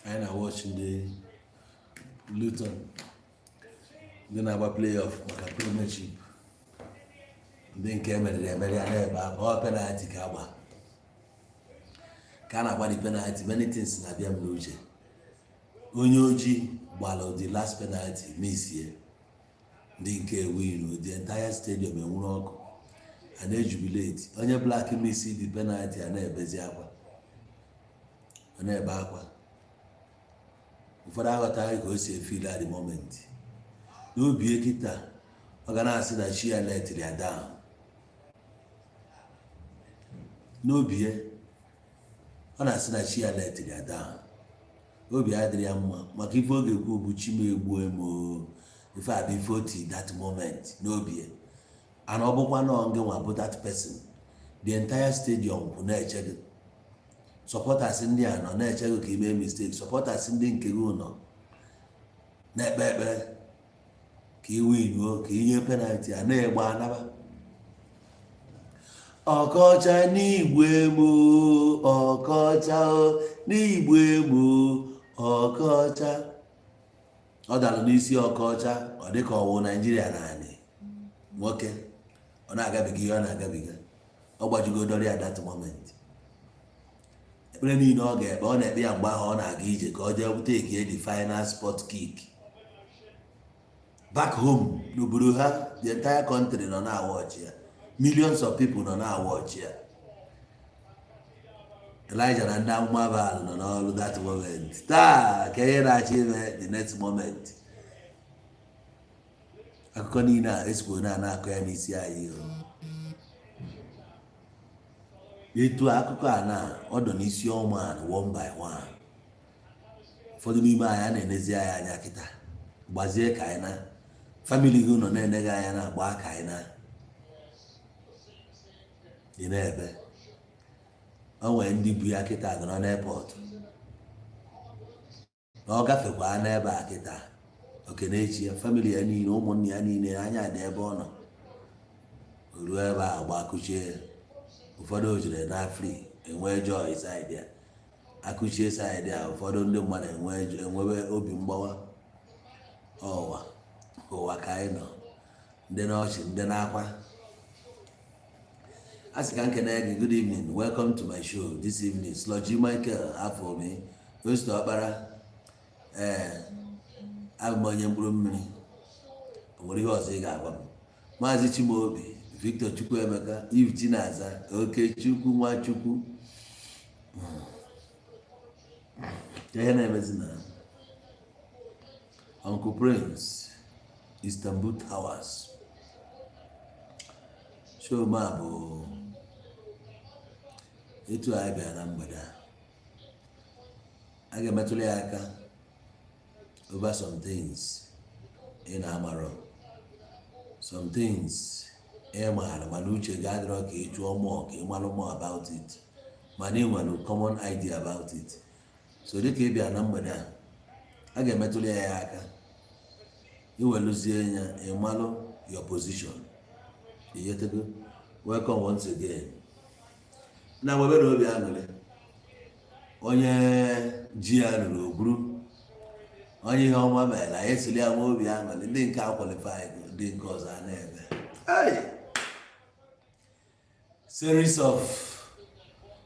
anyị na-watch ndị Luton ndị na-agba playoff maka Premiership, ndị nke emeri ya n'ebe ahụ ọ penalty ka agba ka a na-agba di penalty. Many things na-abịa m n'uche. Onye ojii gbara the last penalty misie, ndị nke win, the entire stadium enwuru ọkụ, a na-ejubilate. Onye black misi the penalty a na-ebezi akwa, ọ na-ebe akwa. Ụfọdụ aghọtaghị ka o si efeel at the moment. N'obi kịta ọ ga na-asị na chi ya letiri ya down. N'obi ọ na-asị na chi ya letiri ya down. Obi adịrị ya mma maka ife oge ekwu bụ chi m egbuo emo ife abịa ife oti that moment n'obi. And ọ bụkwa nọ ngị nwa bụ that person, the entire stadium bụ na-eche gị. Supporters ndị a nọ na-eche gị ka ime mistake. Supporters ndị nke gị nọ na-ekpe ekpere ka ị winuo, ka inye penalty a na-egba anaba. Ọkọcha n'Igbo emo, ọkọcha n'Igbo emo, ọkọcha. Ọ dalụ n'isi ọkọcha, ọ dịka ọwụ Naijiria naanị nwoke ọ na-agabiga ihe ọ na-agabiga. Ọ gbajigodoro ya that moment. Ekpere niile ọ ga-ekpe, ọ na-ekpe ya mgbe ahụ ọ na-aga ije ka ọ jee bute eke the final sport kick. Back home n'obodo ha, the entire country nọ na-awọchi ya. Millions of people nọ na-awọchi ya. Elijah na ndị amụma Baal nọ n'ọrụ that moment. Taa ka ihe na-achị ime the next moment. Akụkọ niile a esikwo na-akọ ya n'isi anyị. Etu akụkọ a na ọdọ n'isi ọma one by one. Ụfọdụ n'ime anyị a na-enezi anyị anya kịta gbazie ka anyị na family gị nọ na-enegị anya na agba ka anyị na dị n'ebe. O nwere ndị bu ya kịta nọ n'airport na ọ gafekwa n'ebe a kịta okenechi ya family ya niile, ụmụnne ya niile anya dị ebe ọ nọ. O ruo ebe a gbakụchie. Ụfọdụ o jiri n'Afri enwe joy side ya, akụchie side ya. Ụfọdụ ndị mmadụ enwebe obi mgbawa. Ụwa ka anyị nọ, ndị n'ọchị, ndị n'akwa. Asị ka nkene gị, good evening, welcome to my show this evening. Sludgy Michael afọ me ostu ọkpara. Abụ m onye mkpụrụ mmiri, o nwere ihe ọzọ ị ga-agwa m. Maazị Chimaobi, Victor Chukwuemeka, Eve Chinaza, Okechukwu Nwachukwu. Ihe na-emezi na Uncle Prince, Istanbul Towers. Show ma bụ etu anyị bịa na mgbede a ga-emetụrụ ya aka over some things ị na-amarọ, some things ị maara mana uche gị adịrọ ka ị jụọ mmụọ ka ị malụ more about it, mana ị nwere common idea about it. So dịka ị bịa na mgbede a ga-emetụrụ ya aka iweluzie ya ị malụ your position. Iyetego, welcome once again. Na mwebe na obi aṅụrị, onye ji ya ruru oburu, onye ihe ọma mere anyị esili ya nwe obi aṅụrị. Ndị nke a qualified, ndị nke ọzọ a na-eme series of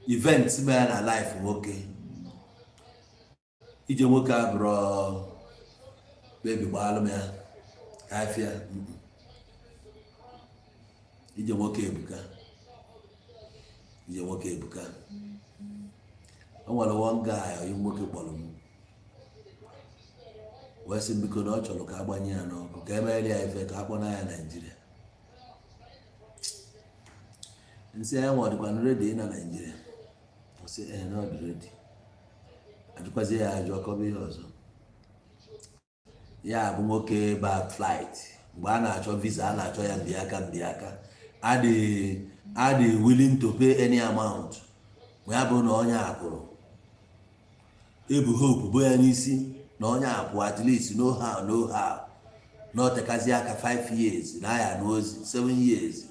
events mere na life nwoke. Ije nwoke abụrụ bebi gbaalụ m ya afịa. Ije nwoke ebuka. Ije nwoke ebuka. O nwere one guy onye nwoke kpọrọ m wee sị biko na ọ chọrọ ka agbanye ya n'ọkụ ka emere ya ife ka akpọ na ya Naịjirịa. Nsị ya nwa ọdịkwa ready na Naịjirịa. Sị na ọ dị ready. Ajụkwazi ya ajụ ọkọba ihe ọzọ. Ya bụ nwoke back flight. Mgbe a na-achọ visa, a na-achọ ya mbịaka. Are they willing to pay any amount? Mgbe ya bụ na onye akwụrụ ebu hope bụ ya n'isi na onye akwụ at least no how na otekazi aka 5 years na ya n'ozi 7 years.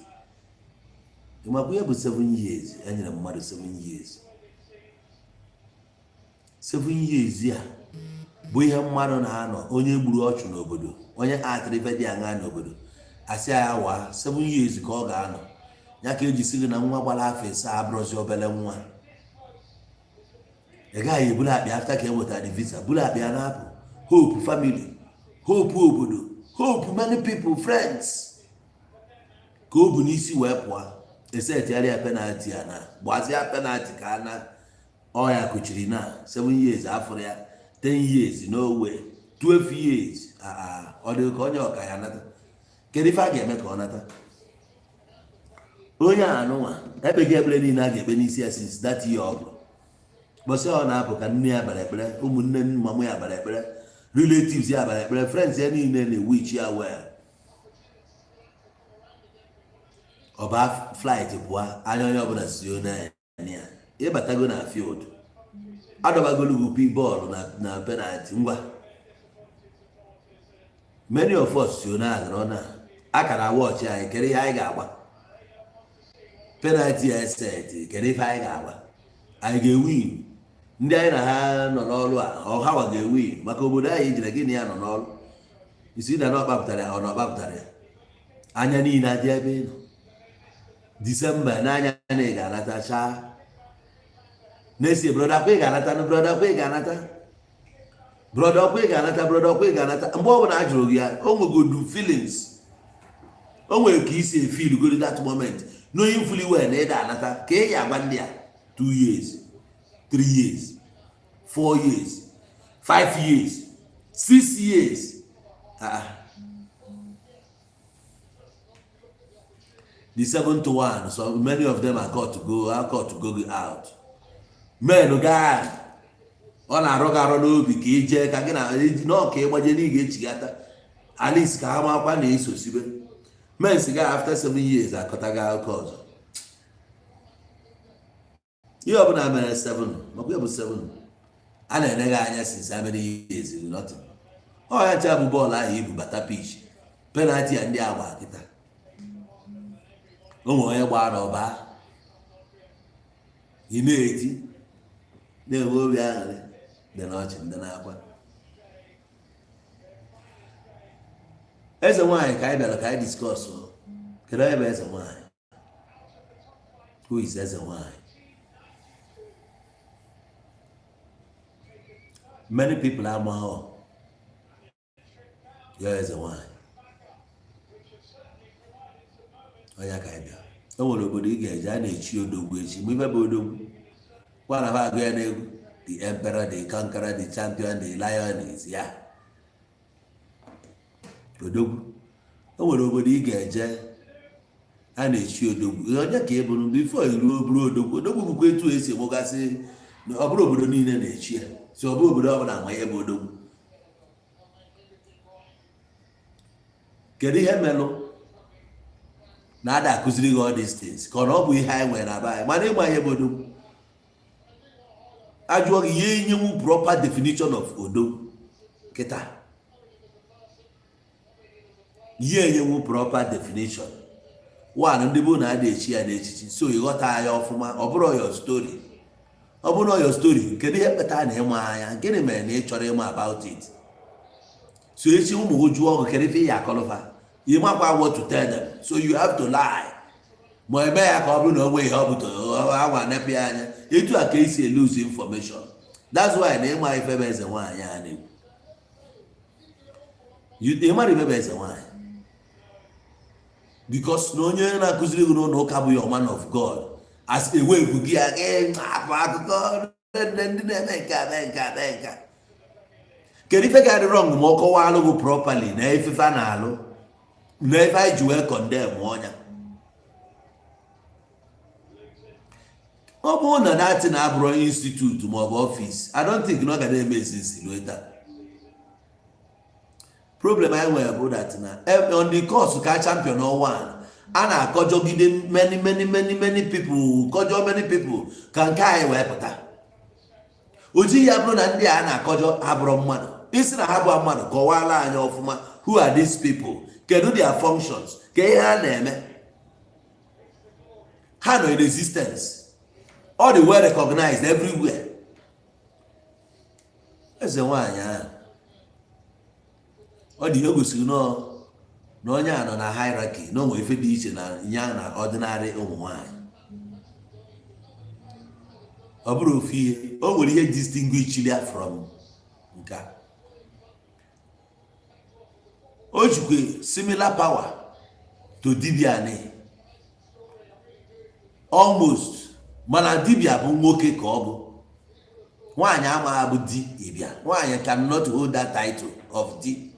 Ịmakwa ya bụ 7 years, enyere mmadụ 7 years. 7 years ya bụ ihe mmadụ na-anọ onye gburu ọchụ n'obodo onye atịrịfe dị aṅa n'obodo asị ya wa 7 years ka ọ ga-anọ ya ka eji sị gị na nwa gbara afọ ịsa abụrụzi obere nwa. Ị gaghị ebulu akpị afta ka e nwetara visa bulu akpị ya na-apụ hope family, hope obodo, hope many people, friends ka o bu n'isi wee pụọ esetịarịa penalty ya na gbazia penalty ka a na ọya kụchiri na 7 years afọ ya 10 years no way 12 years ọ dị ka onye ọka ya nata. Kedu ife a ga-eme ka ọ nata? Onye anụnwa ekpeghị ekpere niile a ga-ekpe n'isi ya since that year ọ bụrụ bọsị ọ na-apụ ka nne ya bara ekpere, ụmụnne mmamụ ya bara ekpere, relatives ya bara ekpere, friends ya niile na-ewichi ya wee ọba flight pụọ anya onye ọbụla si na ya ịbatago na field adọbagolu pi bọọlụ na penalty ngwa many of us si na agara na akara wọchị anyị kere ihe anyị ga-agba penalty ya set kere ife anyị ga-agba anyị ga-ewin. Ndị anyị na ha nọ n'ọrụ a ọhawa ga-ewin maka obodo anyị jire gịnị ya nọ n'ọrụ isi na ọkpapụtara ya ọ na ọkpapụtara ya anya niile adị ebe ị nọ Disemba n'anya na ị ga-anata chaa na-esi broda kwa ị ga-anata na broda kwa ị ga-anata broda kwa ị ga-anata broda kwa ị ga-anata mgbe ọ bụla a jụrụ gị ya o nwegodu feelings o nwere ka isi efil godi that moment knowing fully well na ị ga-anata ka ị ga-agwa ndị a 2 years 3 years 4 years 5 years 6 years the 7th one, so many of them are caught to go out. Men guy ọ na-arọ arụ n'obi ka ije ka gị na n'ọka ịgbaje na ị ga-echigata at least ka ha makwa na-eso sibe. Men si ga after 7 years akọtaga akụkọ ọzọ. Ihe ọbụla mere 7 makwa ya bụ 7 a na-ene gị anya since how many years nothing. Ọ ya cha bụ bọọlụ ahụ ibu bata pitch penalty ya ndị agba kịta ụmụ onye gbara ọba ị na-eti na-enwe obi aṅụrị dị n'ọchị ndị na-akwa. Ezenwanyi ka anyị bịara ka anyị discuss kedu onye bụ Ezenwanyi? Who is Ezenwanyi? Many people amaghị ya Ezenwanyi onye ka anyị bịara. O nwere obodo ị ga-eje a na-echi odogwu echi ma ife bụ odogwu kwa na ha agụ ya n'egwu the emperor, the conqueror, the champion, the lion is ya odogwu. O nwere obodo ị ga-eje a na-echi odogwu onye ka ị bụrụ bifo iruo bụrụ odogwu. Odogwu bụkwa etu esi egbogasị ọ bụrụ obodo niile na-echi ya so ọ bụ obodo ọbụla ma ihe bụ odogwu. Kedu ihe melụ na ada akụziri gị all these things ka ọ bụ ihe anyị nwere na be anyị mana ịgba ihe bụ odogwu ajụọ gị ihe enyenwu proper definition of odogwu kịta ihe enyenwu proper definition one ndị bụ na ada echi ya n'echichi so ịghọta ya ọfụma ọ bụrụ your story. Ọ bụrụ your story kedu ihe kpata na ịma anya gịnị mere na ị chọrọ ịma about it so echi ụmụ gị jụọ ọgụ kedu ife ya akọlụfa you makwa what to tell them so you have to lie ma eme ya ka ọ bụrụ na onwe ihe ọ bụtara agwa nepe ya anya etu a ka esi lose information. That's why na ịma ife bụ Ezenwanyi a na-ekwu ịmara ife bụ Ezenwanyi because na onye na-akụziri gị n'ụlọ ụka bụ your man of God as a way gị ya apụ akụkọ ndị na-eme nka kedu ife ga-adị wrong ma ọ kọwaa alụ gị properly na ifefe a na-alụ na ife anyị ji wee condemn ọnya. Ọ bụrụ na dati na abụrụ institute maọbụ ọfịs I don't think na ọ ga na-eme ezinsi leta. Problem anyị nwere bụ that na on the course ka champion one a na-akọjọgide many people kọjọ many people ka nke anyị wee pụta. Oji ya bụrụ na ndị a na-akọjọ abụrụ mmadụ isi na ha bụ mmadụ kọwala anyị ọfụma who are these people kedu their functions ka ihe ha na-eme ha nọ in existence all the well recognized everywhere Ezenwanyi ahụ ọ dị ihe gosiri na onye a nọ na hierarchy na onwe ife dị iche na ya na ordinary ụmụ nwanyị. Ọ bụrụ ofu ihe, o nwere ihe distinguish ya from nke a. O jikwa similar power to dibia ni almost, mana dibia bụ nwoke ka ọ bụ. Nwaanyị amaghị bụ di ịbịa. Nwaanyị cannot hold that title of di.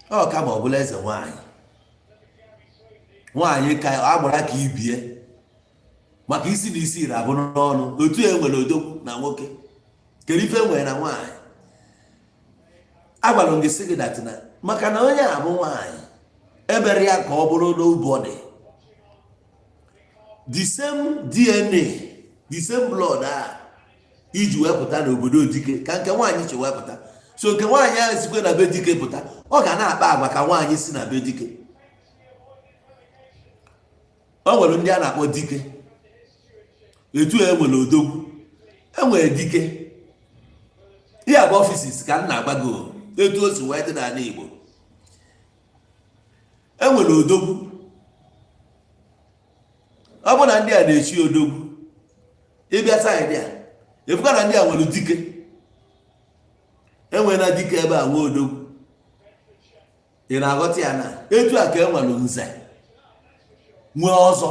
Ọ kama ọ bụla eze nwaanyị. Nwaanyị ka agbara ka ibie maka isi na isi iri abụ n'ọnụ. Otu e nwere odogwu na nwoke, kere ife nwere na nwaanyị. Agwara m gị sị gị datina maka na onye a bụ nwaanyị ebere ya ka ọ bụrụ nobody. The same DNA, the same blood a iji wepụta n'obodo dike ka nke nwaanyị chi wepụta. So nke nwaanyị ahụ sikwe na be dike pụta, ọ ga na-akpa agwa ka nwaanyị si na be dike. O nwere ndị a na-akpọ dike, etu e nwere odogwu, e nwere dike. Ihe abụ ọfisis ka m na-agbago etu o si wee dị n'ala Igbo. E nwere odogwu. Ọ bụ na ndị a na-echi odogwu, ịbịa saịdị a efuka na ndị a nwere dike. Enwere na dike ebe a nwee odogwu. Ị na-aghọta ya na etu a ka e nwere nze nwee ọzọ.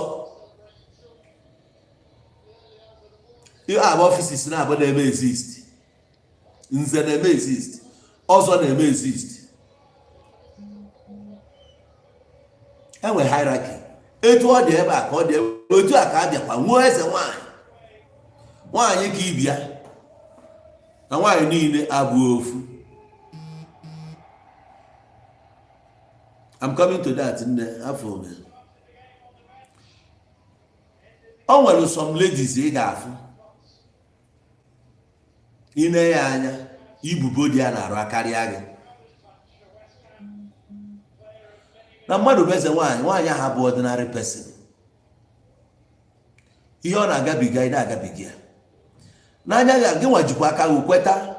Ihe abụ ọfisis na-abụ na-eme exist. Nze na-eme exist, ọzọ na-eme exist. Enwe hierarchy. Etu ọ dị ebe a ka ọ dị otu a ka a bịakwa nwee eze nwaanyị. Nwaanyị ka ibia na nwaanyị niile abụghị ofu. I'm coming to that nne afọ ome. O nwere some ladies ị ga-afụ, ine ya anya ibubo dị ya na-arụ akarịa gị. Na mmadụ bụ eze nwaanyị, nwaanyị ahụ bụ ordinary person. Ihe ọ na-agabiga ide agabiga n'anya gị, gị nwajikwa aka gị kweta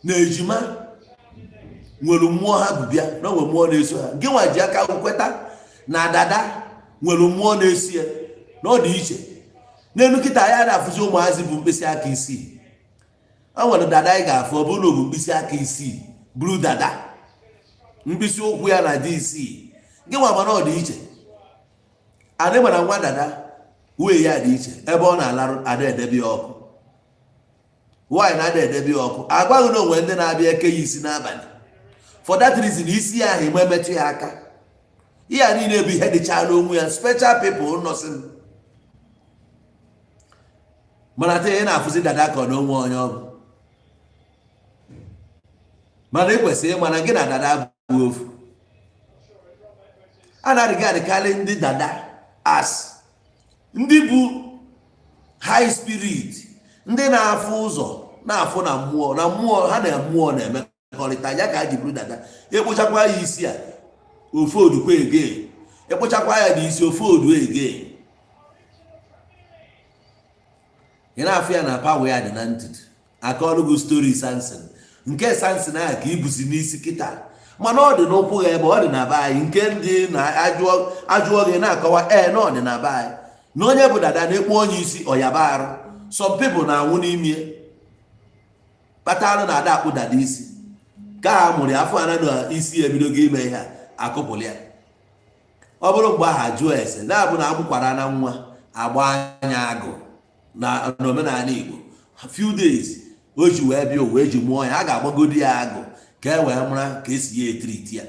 na ejima nwere mmụọ ha bụ bịa na onwe mmụọ na-eso ha. Gị nwaji aka gị kweta na dada nwere mmụọ na-esi ya na ọ dị iche. N'elu kịta ya na-afụzi ụmụazị bụ mkpịsị aka isii. O nwere dada anyị ga-afụ, ọ bụrụ na ọ bụ mkpịsị aka isii bụrụ dada, mkpịsị ụkwụ ya na dị isii. Gị nwa mana ọ dị iche. Adị mara nwa dada wee ya dị iche ebe ọ na-alarụ ada edebe ọkụ. Nwaanyị na-ada edebe ọkụ agbaghị na onwe ndị na-abịa eke ya isi n'abalị. For that reason isi ahụ ime metụ ya aka. Ihe a niile bụ ihe dịchala onwe ya, special people nọsị. Mana taa ị na-afụzi dada ka ọ na onwe onye ọ bụ. Mana ị kwesịrị ịma na gị na dada bụ ofu. A na-arịgarịkarị ndị dada as ndị bụ high spirit, ndị na-afụ ụzọ na-afụ na mmụọ ha na mmụọ na-emekọrịta. Ya ka ha ji bụrụ dada. Ekpochakwa ya isi a ofu odukwa ege, ekpochakwa ya n'isi ofu odu ege. Ị na-afụ ya na pawa ya dị na ntutu. Akọọlụgụ story Samson. Nke Samson ahụ ka ibuzi n'isi kịta, mana ọ dị n'ụkwụ ya ebe ọ dị na be anyị. Nke ndị na-ajụọ gị na-akọwa na ọ dị na be anyị na onye bụ dada na-ekpu onye isi ọyaba arụ. Some people na-anwụ n'ime kpatalụ na ada akpụ dada isi ka ha mụrụ ya afọ anọ na isi ebido gị ime ihe akụpụrụ ya. Ọ bụrụ mgbe aha jụọ ese na-abụ na agbụkwara na nwa agba anya agụ na omenala Igbo, few days o ji wee bịa wee ji mụọ ya, a ga-agbagodi ya agụ ka e wee mara ka esi ya etriti ya.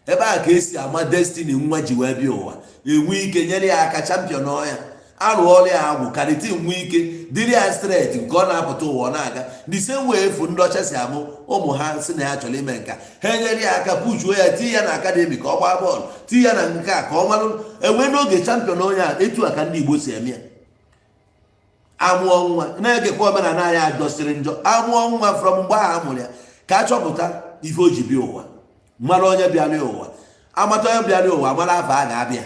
Ebe a ka esi ama destiny nwa ji wee bịa ụwa, enwe ike nyere ya aka champion ọya, arụọla ya agwụ karịta nwe ike dịrị ya straight nke ọ na-apụta ụwa na-aga. The same way efu ndị ọcha si amụ ụmụ ha si na ya chọrọ ime nka, ha enyere ya aka puchuo ya, tinye ya na akademi ka ọ gbaa bọọlụ, tinye ya na nke a ka ọ malụ enwe n'oge champion onye a. Etu a ka ndị Igbo si eme ya. Amụọ nwa na-egekwa omenala ya dọsiri njọ. Amụọ nwa from mgbe ahụ amụrụ ya ka a chọpụta ife o ji bịa ụwa, mara onye bịara ụwa, amata onye bịara ụwa, amara afọ a ga-abịa,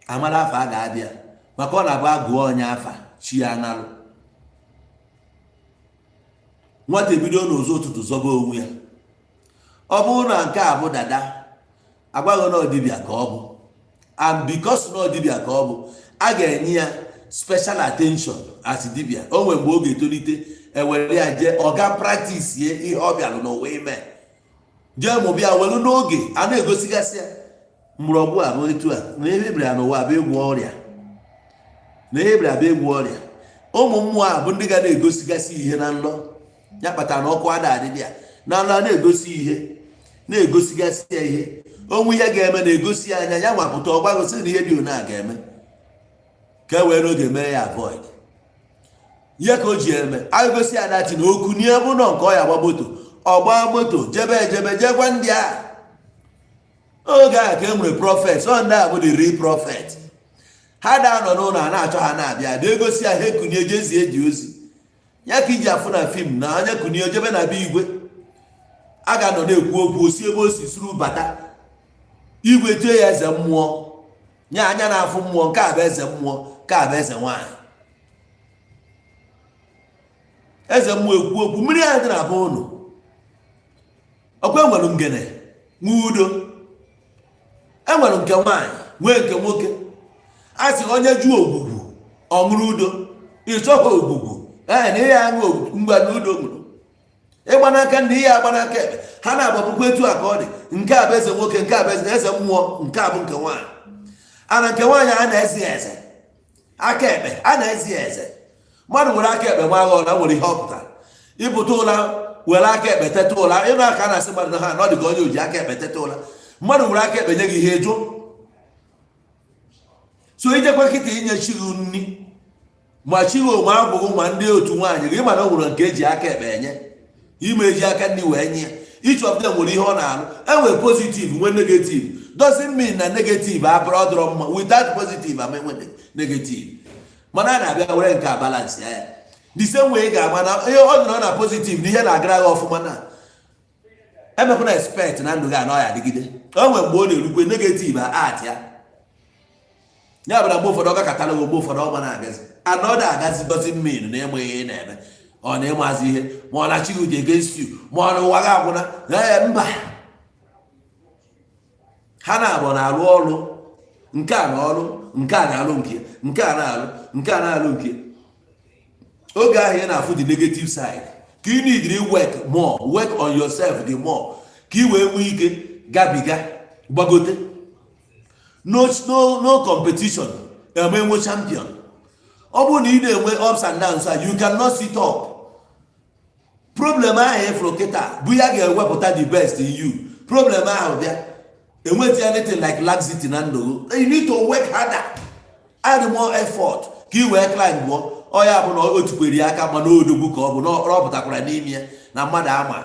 amara afọ a ga-abịa. Maka ọ na-abụ agụọ onye afa chi ya analụ. Nwata ebido n'ụzọ ụtụtụ zọba onwe ya. Ọ bụrụ na nke a bụ dada, agwaghị na ọdịbịa ka ọ bụ, and because na ọdịbịa ka ọ bụ, a ga-enye ya special attention as dibịa. O nwere mgbe ọ ga-etolite ewere ya jee ọga practice ye ihe ọ bịalụ n'ụwa ime, jee mụbịa welu n'oge a na-egosigasị ya mgbọrọgwụ a bụ etu a na ihe ebere ya n'ụwa bụ egwu ọrịa, na ihe ebere bụ egwu ọrịa. Ụmụ mmụọ a bụ ndị ga na-egosigasị ihe na nlọ, ya kpatara na ọkụ ada adịbịa na nlọ na-egosi ihe, na-egosigasị ya ihe. Onwe ihe ga-eme na-egosi ya anya, ya nwapụta ọgbagosi na ihe dị one a ga-eme ka e wee n'oge mere ya avoid. Ihe ka o ji eme agosi ya dati na okwu n'ihe bụ nọ nke ọ ya ọgba moto jebe ejebe jegwa ndị a. Oge a ka e nwere prọfet, ọ ndị a bụ the real prophet. Ha da-anọ n'ụlọ a na-achọ ha na-abịa dị egosi ya ha ekunie jezi eji ozi. Ya ka iji afụ na fim na anya kunie jebe na be igwe, a ga-anọ na-ekwu okwu osi ebe o si suru bata igwe tie ya eze mmụọ, nye anya na-afụ mmụọ, nke a bụ eze mmụọ, nke a bụ eze nwaanyị. Eze mmụọ ekwu okwu, mmiri ya dị na be ụnụ ọkwa enwere ngene nwe udo, enwere nke nwaanyị nwee nke nwoke. A sị onye jụọ ogwugwu ọ ṅụrụ udo, ịchọghị ogwugwu na ihe ya ṅụ mgbe na udo ṅụrụ. Ịgba n'aka ndị ihe agba n'aka ekpe ha na-agbapụkwa etu a ka ọ dị. Nke a bụ eze nwoke, nke a bụ eze mmụọ, nke a bụ nke nwaanyị. Ana nke nwaanyị a na-ezi eze aka ekpe, a na-ezi eze. Mmadụ nwere aka ekpe ma aghọ na nwere ihe ọ pụtara. Ịpụta ụla were aka ekpe teta ụla, ịnụ aka na-asị mmadụ na ha na ọ dị ka onye oji aka ekpe teta ụla. Mmadụ nwere aka ekpe nye gị ihe jụ. So ijekwa nkịta inye chi gị nri ma chi gị onwe abụghị ma ndị otu nwaanyị gị, ịma na o nwere nke eji aka ekpe enye, ime eji aka nri wee nye. Each of them nwere ihe ọ na-alụ. Enwere positive nwee negative. Doesn't mean na negative abụrụ ọdụrọ mma. Without positive ama enwe negative. Mana a na-abịa were nke a balance ya. The same way ị ga-ama na ihe ọ nọrọ na positive na ihe na-agara gị ọfụma na emekwa na expect na ndụ gị anọ ya adịgide. O nwere mgbe ọ na-erukwe negative art ya. Ya bụ na mgbe ụfọdụ ọ gakọtara gị, mgbe ụfọdụ ọma na-agazi. Anọdụ agazi doesn't mean na enweghị ihe na-eme, ọ na-ịmazi ihe, ma ọ na-achị gị against you, ma ọ na ụwa gị agwụna. Mba, ha na-abụ na-arụ ọrụ. Nke a na-ọrụ, nke a na-alụ nke, nke a na-alụ, nke a na-alụ nke. Oge ahụ ị na-afụ the negative side ka ị need work more, work on yourself the more, ka ị wee nwee ike gabiga gbagote. No competition enwe champion. Ọ bụrụ na ị na-enwe ups and downs, you cannot sit up. Problem ahụ efuru kịta bụ ya ga-ewepụta the best in you. Problem ahụ bịa enweta anything like laxity na ndụ. You need to work harder, add more effort ka ị wee climb gbụọ. Ọ ya bụ na o tukwere ya aka mana odogwu ka ọ bụ na ọ pụtakwara n'ime ya na mmadụ ama.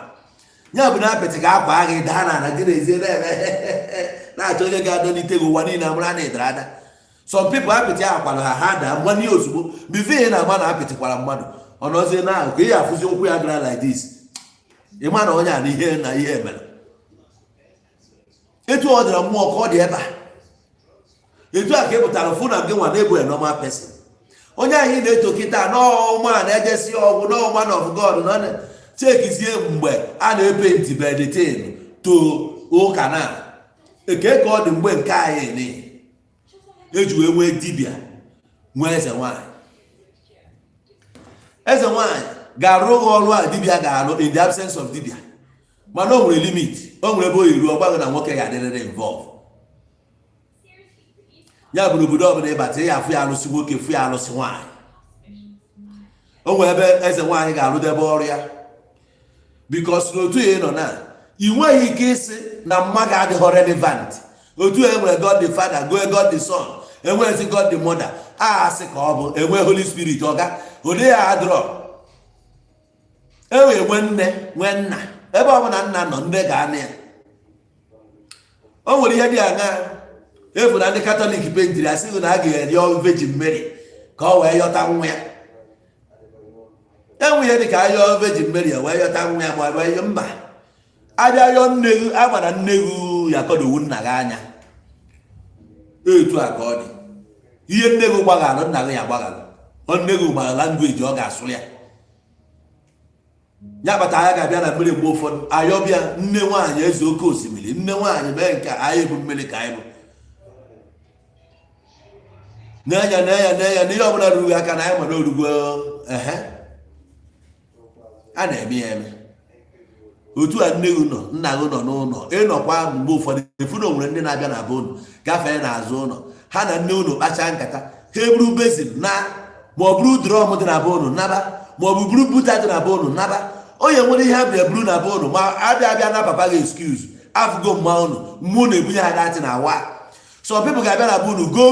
Ya bụ na apịtị ga akwa agha daa na ana gị na-ezie na-achọ onye ga-adọlite gị ụwa niile amụra na ịdara ada. Some people apịtị akwara ha daa mmanye ozugbo bifo ihe na-agba na apịtịkwara mmadụ ọ nọzie na ahụ ka ị afụzi okwu ya gara like this. Ị ma na onye a na ihe mere. Etu ọ dịrị mmụọ ka ọ dị ebe a. Etu a ka ị pụtara fụ na gị nwa na-ebu normal person. Onye anyị na-eto kịta n'ọnwa na-ejesi ọgwụ n'ọnwa of God nọ chekizie mgbe a na-epenti bedtin to ụka na eke ka ọ dị mgbe nke anyị eji wee nwee dibịa nwee eze nwaanyị. Eze nwaanyị ga-arụ ọrụ a dibịa ga-alụ in the absence of dibịa, mana o nwere limit. O nwere ebe o yiru ọgbaghị na nwoke ga-adịrịrị involve. Ya bụ obodo ọbụla ịbata ya afụ ya alụsị nwoke, fụ ya alụsị nwaanyị. O nwere ebe eze nwaanyị ga-arụdebe ọrụ ya, because n'otu ya nọ na ị nweghị ike ịsị na mmadụ adịghị relevant. Otu ya enwere God the Father, God the Son, enwezi God the Mother. Asị ka ọ bụ enwe Holy Spirit ọga ode ya adịrọ. Enwe nne nwee nna, ebe ọ bụ na nna nọ nne ga-anị ya. O nwere ihe dị aṅaa efu na ndị Katọlik pentiri asịghị na a ga-erịọ Virgin Mary ka ọ wee yọta nwa ya. Enwe ihe dị ka ayọ Virgin Mary wee yọta nwa ya, ma wee mba abịa yọọ nne gị agbara nne gị ya kọdowu nna gị anya. Etu a ka ọ dị. Ihe nne gị gbaghalụ nna gị ya gbaghalụ. onne gị ma language ọ ga-asụ ya ya kpata ya ga-abịa na mmiri mgbe ụfọdụ ayọbịa nne nwaanyị eze oke osimiri nne nwaanyị mee nke anyị bụ mmiri ka anyị bụ n'anya n'ihe ọbụla ruru aka na anyị mana orugo a na-eme ya eme otu a nne gị nọ nna gị nọ n'ụlọ ịnọkwa mgbe ụfọdụ efu na onwere ndị na-abịa na be unu gafee n'azụ ụlọ ha na nne unu kpachaa nkata ha eburu bezin na ma ọ bụrụ drọm dị na be unu naba ma ọ bụ buru buta dị na be unu naba onye nwere ihe abịa eburu na be unu ma abịa na papa gị excuse afụgo mma unu mmụ na-ebunye ha datị na wa so people ga-abịa na be unu goo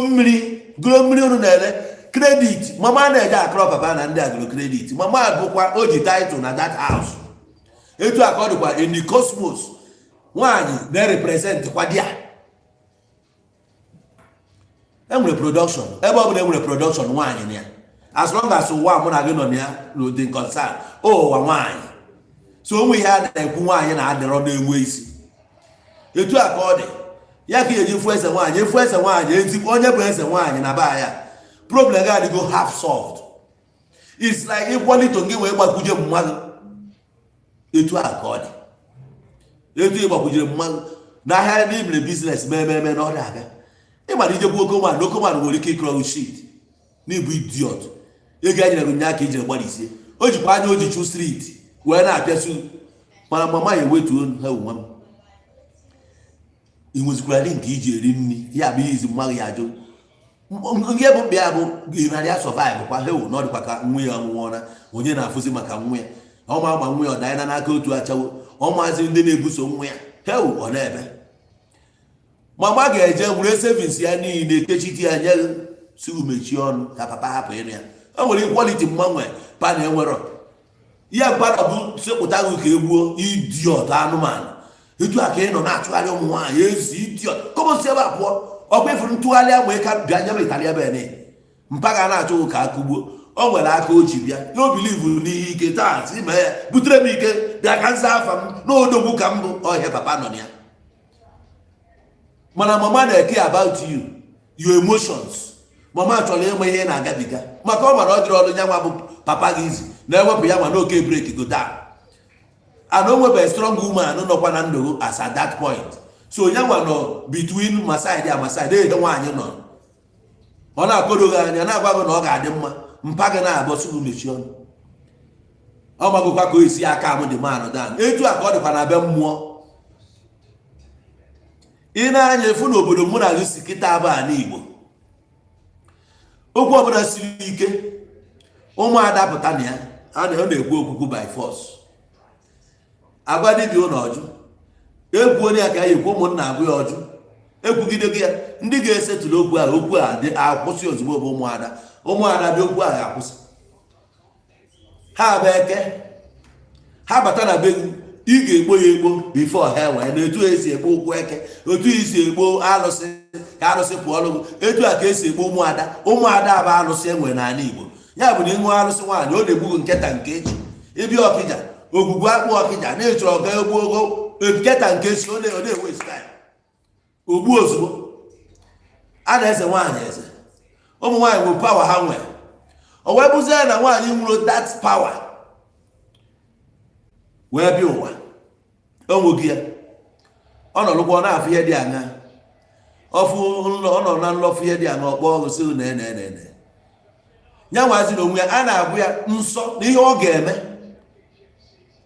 mmiri unu na-ele kredit mama na-eje akọrọ papa na ndị agụrụ kredit mama bụkwa o ji title na that house etu a ka ọ dịkwa in the cosmos nwaanyị na-represent kwa di ya enwere production ebe ọ bụla enwere production nwaanyị na ya as long as ụwa mụ na gị nọ na ya n'ụdị concern ụwa nwaanyị so onwe ihe a na-ekwu nwaanyị na-adịrọ na-enwe isi etu a ka ọ dị ya ka eji efu eze nwaanyị ezigbo onye bụ eze nwaanyị na baa ya problem ga adịgo half solved. It's like ịkwalite gị wee gbakwuje mmadụ etu a ka ọ dị etu ịgbakwujere mmadụ n'ahịa n'ibere biznes mee na ọ na-aga ịmara ijekwu okoman nwere ike ịkọrọ shit n'ibu idiot ego a nyere gị nya aka ijere gbarisie o jikwa anya ojichu street wee na-apịasu mana mama ya ewetuo ha nwa m ị nwezikwara dị nke iji eri nri ya bụ izi mmadụ ya ajụ nke bụ mkpa ya bụ ịnarị ya survive kwa hewu na ọ dịkwa ka nwa ya nwụọra onye na-afụzi maka nwa ya ọma agba nwa ya ọ danya n'aka otu achawo ọmazi ndị na-ebuso nwa ya hewu ọ na-ebe mama ga-eje were savings ya niile kechiti ya nye si umechi ọnụ ka papa hapụ ịnụ ya o nwere kwaliti mmanwe pa na enwero ya gbara bụ sekpụta gị ka egbuo idiot anụmanụ etu a ka ị nọ na-achụgharị ụmụ nwaanyị ezi idiot kọmọsi ebe a pụọ ọkwa ifuru ntụgharị agba ka bịa nyebe italia bene mpa ga na-achụ ka akụgbuo o nwere aka o ji bịa ya obilivu n'ihe ike taa si mee ya butere m ike bịa ka nza afa m n'odogwu ka m bụ ọhịa papa nọ na ya mana mama na-eke about you your emotions mama chọrọ ịma ihe na-agabiga maka ọ mara ọ dịrị ọrụ ya nwa bụ papa gị izi na-ewepụ ya ma n'oke break go down and o nwebe strong woman nọkwa na ndụ as at that point so ya nwa nọ between masaidi a masaidi ihe nwaanyị nọ ọ na-akọdo gị anya na-agwa gị na ọ ga-adị mma mpa gị na-abọsụ gị mechi ọnụ ọ magụkwa ka o esi aka amụ dị manụ dan etu a ka ọ dịkwa na be mmụọ ị na-anya efu n'obodo mụ na gị si kịta abụọ n'Igbo okwu ọbụla siri ike ụmụada pụta na ya a na-ekwu okwukwu by force agwa dibịa ụlọ ọjụ egwu onye ya ka ya ekwu ụmụnna agụ ya ọjụ ekwugide gị ya ndị ga-esetụrụ okwu a dị akwụsị ozugbo bụ ụmụada bịa okwu ahụ akwụsị ha abụ eke ha bata na be gị ị ga-egbo ya egbo bifo ha wee na etu esi egbo okwu eke otu isi egbo alụsị ka alụsị pụọ ọlụgụ etu a ka esi egbo ụmụada bụ alụsị enwe n'ala Igbo ya bụ na ịṅụ alụsị nwaanyị ọ na-egbugo nketa nke echi ịbịa Ọkịja ogwugwu akpụ Ọkịja na-echọrọ ọga egbu ogo nketa nke echi ọ na-ewe style ogbu ozugbo a na-eze nwaanyị eze ụmụ nwaanyị nwere pawa ha nwere o wee bụzie na nwaanyị nwere that power wee bịa ụwa o nweghị ya ọ nọ lụkwa na-afụ ihe dị aṅa ọ nọ na nlọfụ ihe dị aṅa ọkpọ ọgụ si na ya nwazi na onwe ya a na-agwụ ya nsọ na ihe ọ ga-eme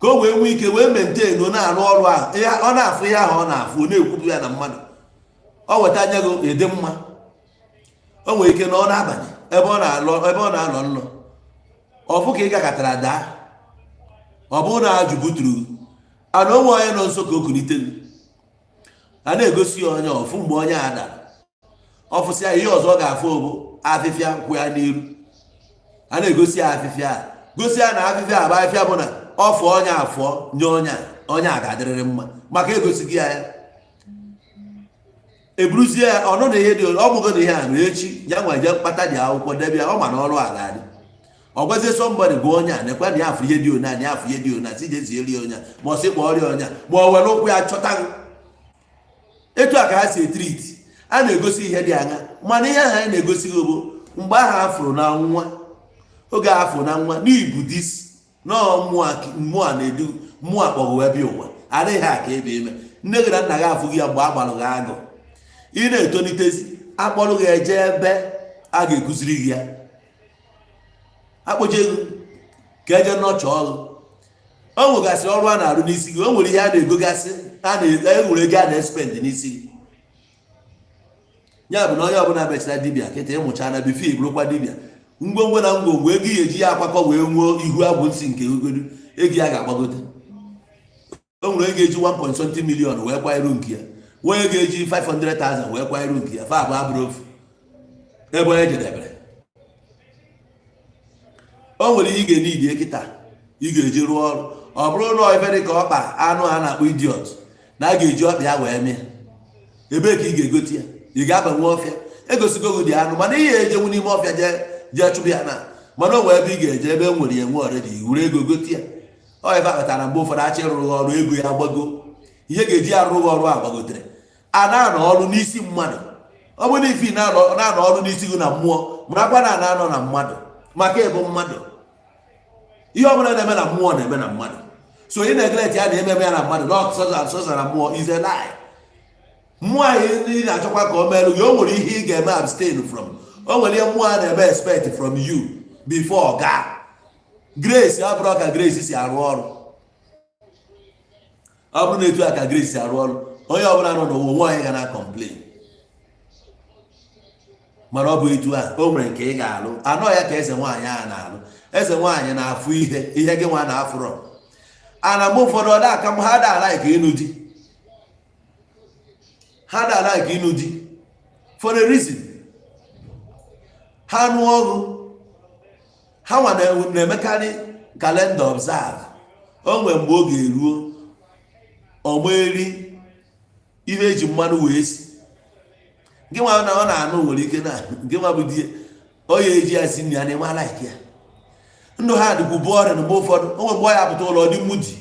ka o wee nwee ike wee maintain na-arụ ọrụ ahụ ọ na-afụ ihe ahụ ọ na-afụ na-ekwupụ ya na mmadụ ọ weta anya gị ede mma o nwere ike na ọ na-abanye ebe ọ na-alọ nlọ ọfụ ka ị gakọtara daa ọ bụrụ na ajụ buturu ana onwe onye nọ nso ka o kulitelu a na-egosi ya onye ọfụ mgbe onye a dara ọfụsị ya ihe ọzọ ọ ga-afụ bụ afịfịa kwụ ya n'iru a na-egosi ya afịfịa gosi ya na afịfịa bụ afịfịa bụ na ọfụ onye afọ nye onye a ga-adịrịrị mma maka egosi gị ya eburuzie ya ọnụ na ihe dị ọmụgo na ihe a na echi ya nwa je mkpata dị akwụkwọ debe ya ọ ma na ọrụ a ga-adị ọ gwazie sọmbọdị bụ onye a nekwa na ya afụ ihe dị ona na ya afụ ihe dị ona si jezieri onye ma ọ sị kpọọ ọrịa onye ma ọ were ụkwụ ya chọta gị etu a ka ha si etriti a na-egosi ihe dị anya mana ihe ahụ anyị na-egosi gị bụ mgbe ahụ afụrụ na nwa oge afọ na nwa n'ibu dis nọọ mmụọ na-edu mmụọ akpọghị ebe ụwa adịghị aka ebe eme nne gị na nna gị afụ gị ya mgbe agbalụ gị agụ ị na-etolitezi akpọrọ gị eje ebe a ga-ekụziri gị ya akpọje ego ka eje nọchọ ọrụ o nwegasịrị ọrụ a na-arụ n'isi gị o nwere ihe a na-egogasị ewere ego a na-espend n'isi gị ya bụ na onye ọbụla mechara dibịa kịta ịmụcha na bifi bụrụkwa dibịa ngwongwo na ngwongwo ego ya eji ya akwakọ wee nwụọ ihu abụ nsị nke ogodo ego ya ga-agbagote o nwere ego eji 1.something million wee kwa iru nke ya nwee ego eji 500,000 wee kwa iru nke ya fa abụ abụrụ ofu ebe onye jedebere o nwere ihe ị ga-enidie kịta ị ga-eji rụọ ọrụ ọ bụrụ na ife dị ka ọkpa anụ a na-akpọ idiot na a ga-eji ọkpa ya wee mee ebee ka ị ga-egote ya ị ga-abanwe ọfịa egosigo gị dị anụ mana ihe ejenwu n'ime ọfịa jee chụrụ ya na mana o nwee ebe ị ga-eje ebe nwere ya enwe ọredi were ego gote ya ọ ife akpatara mgbe ụfọdụ achị rụrụ ọrụ ego ya gbago ihe ga-eji ya rụrụ ọrụ a gbagotere a na-anọ ọrụ n'isi mmadụ ọ bụrụ na ife na-anọ ọrụ n'isi gị na mmụọ marakwa na na-anọ na mmadụ maka ịbụ mmadụ ihe ọ bụla na-eme na mmụọ na-eme na mmadụ so ị na-egleti ya na-ememe ya na mmadụ na ọsọsọ na mmụọ is a lie. Mmụọ anyị na-achọkwa ka o merụ gị o nwere ihe ị ga-eme abstain from o nwere ihe mmụọ a na-eme expect from you before ga grace abụrụ ka grace si arụ ọrụ ọ bụrụ na etu a ka grace si arụ ọrụ onye ọbụla nọ n'ụwa nwaanyị ga na-complain mana ọ bụ etu a o nwere nke ị ga-alụ anọ ya ka eze nwaanyị a na-alụ eze nwaanyị na-afụ ihe gị nwa na-afụrọ ana mgbe ụfọdụ ọ da-aka m ha da-ala ka ịnụ di ha da-ala ka ịnụ di for a reason ha nụ ọrụ ha nwa na-emekarị kalenda observe o nwere mgbe oge eruo ọgberi ihe eji mmanụ wee si gị nwa na ọ na-anụ nwere ike na gị nwa bụ di onye eji ya si nri ya na-enwe alaiki ya ndụ ha dịkwu bọọrịn mgbe ụfọdụ o nwere mgbe ọ ya pụta ụlọ dị mudi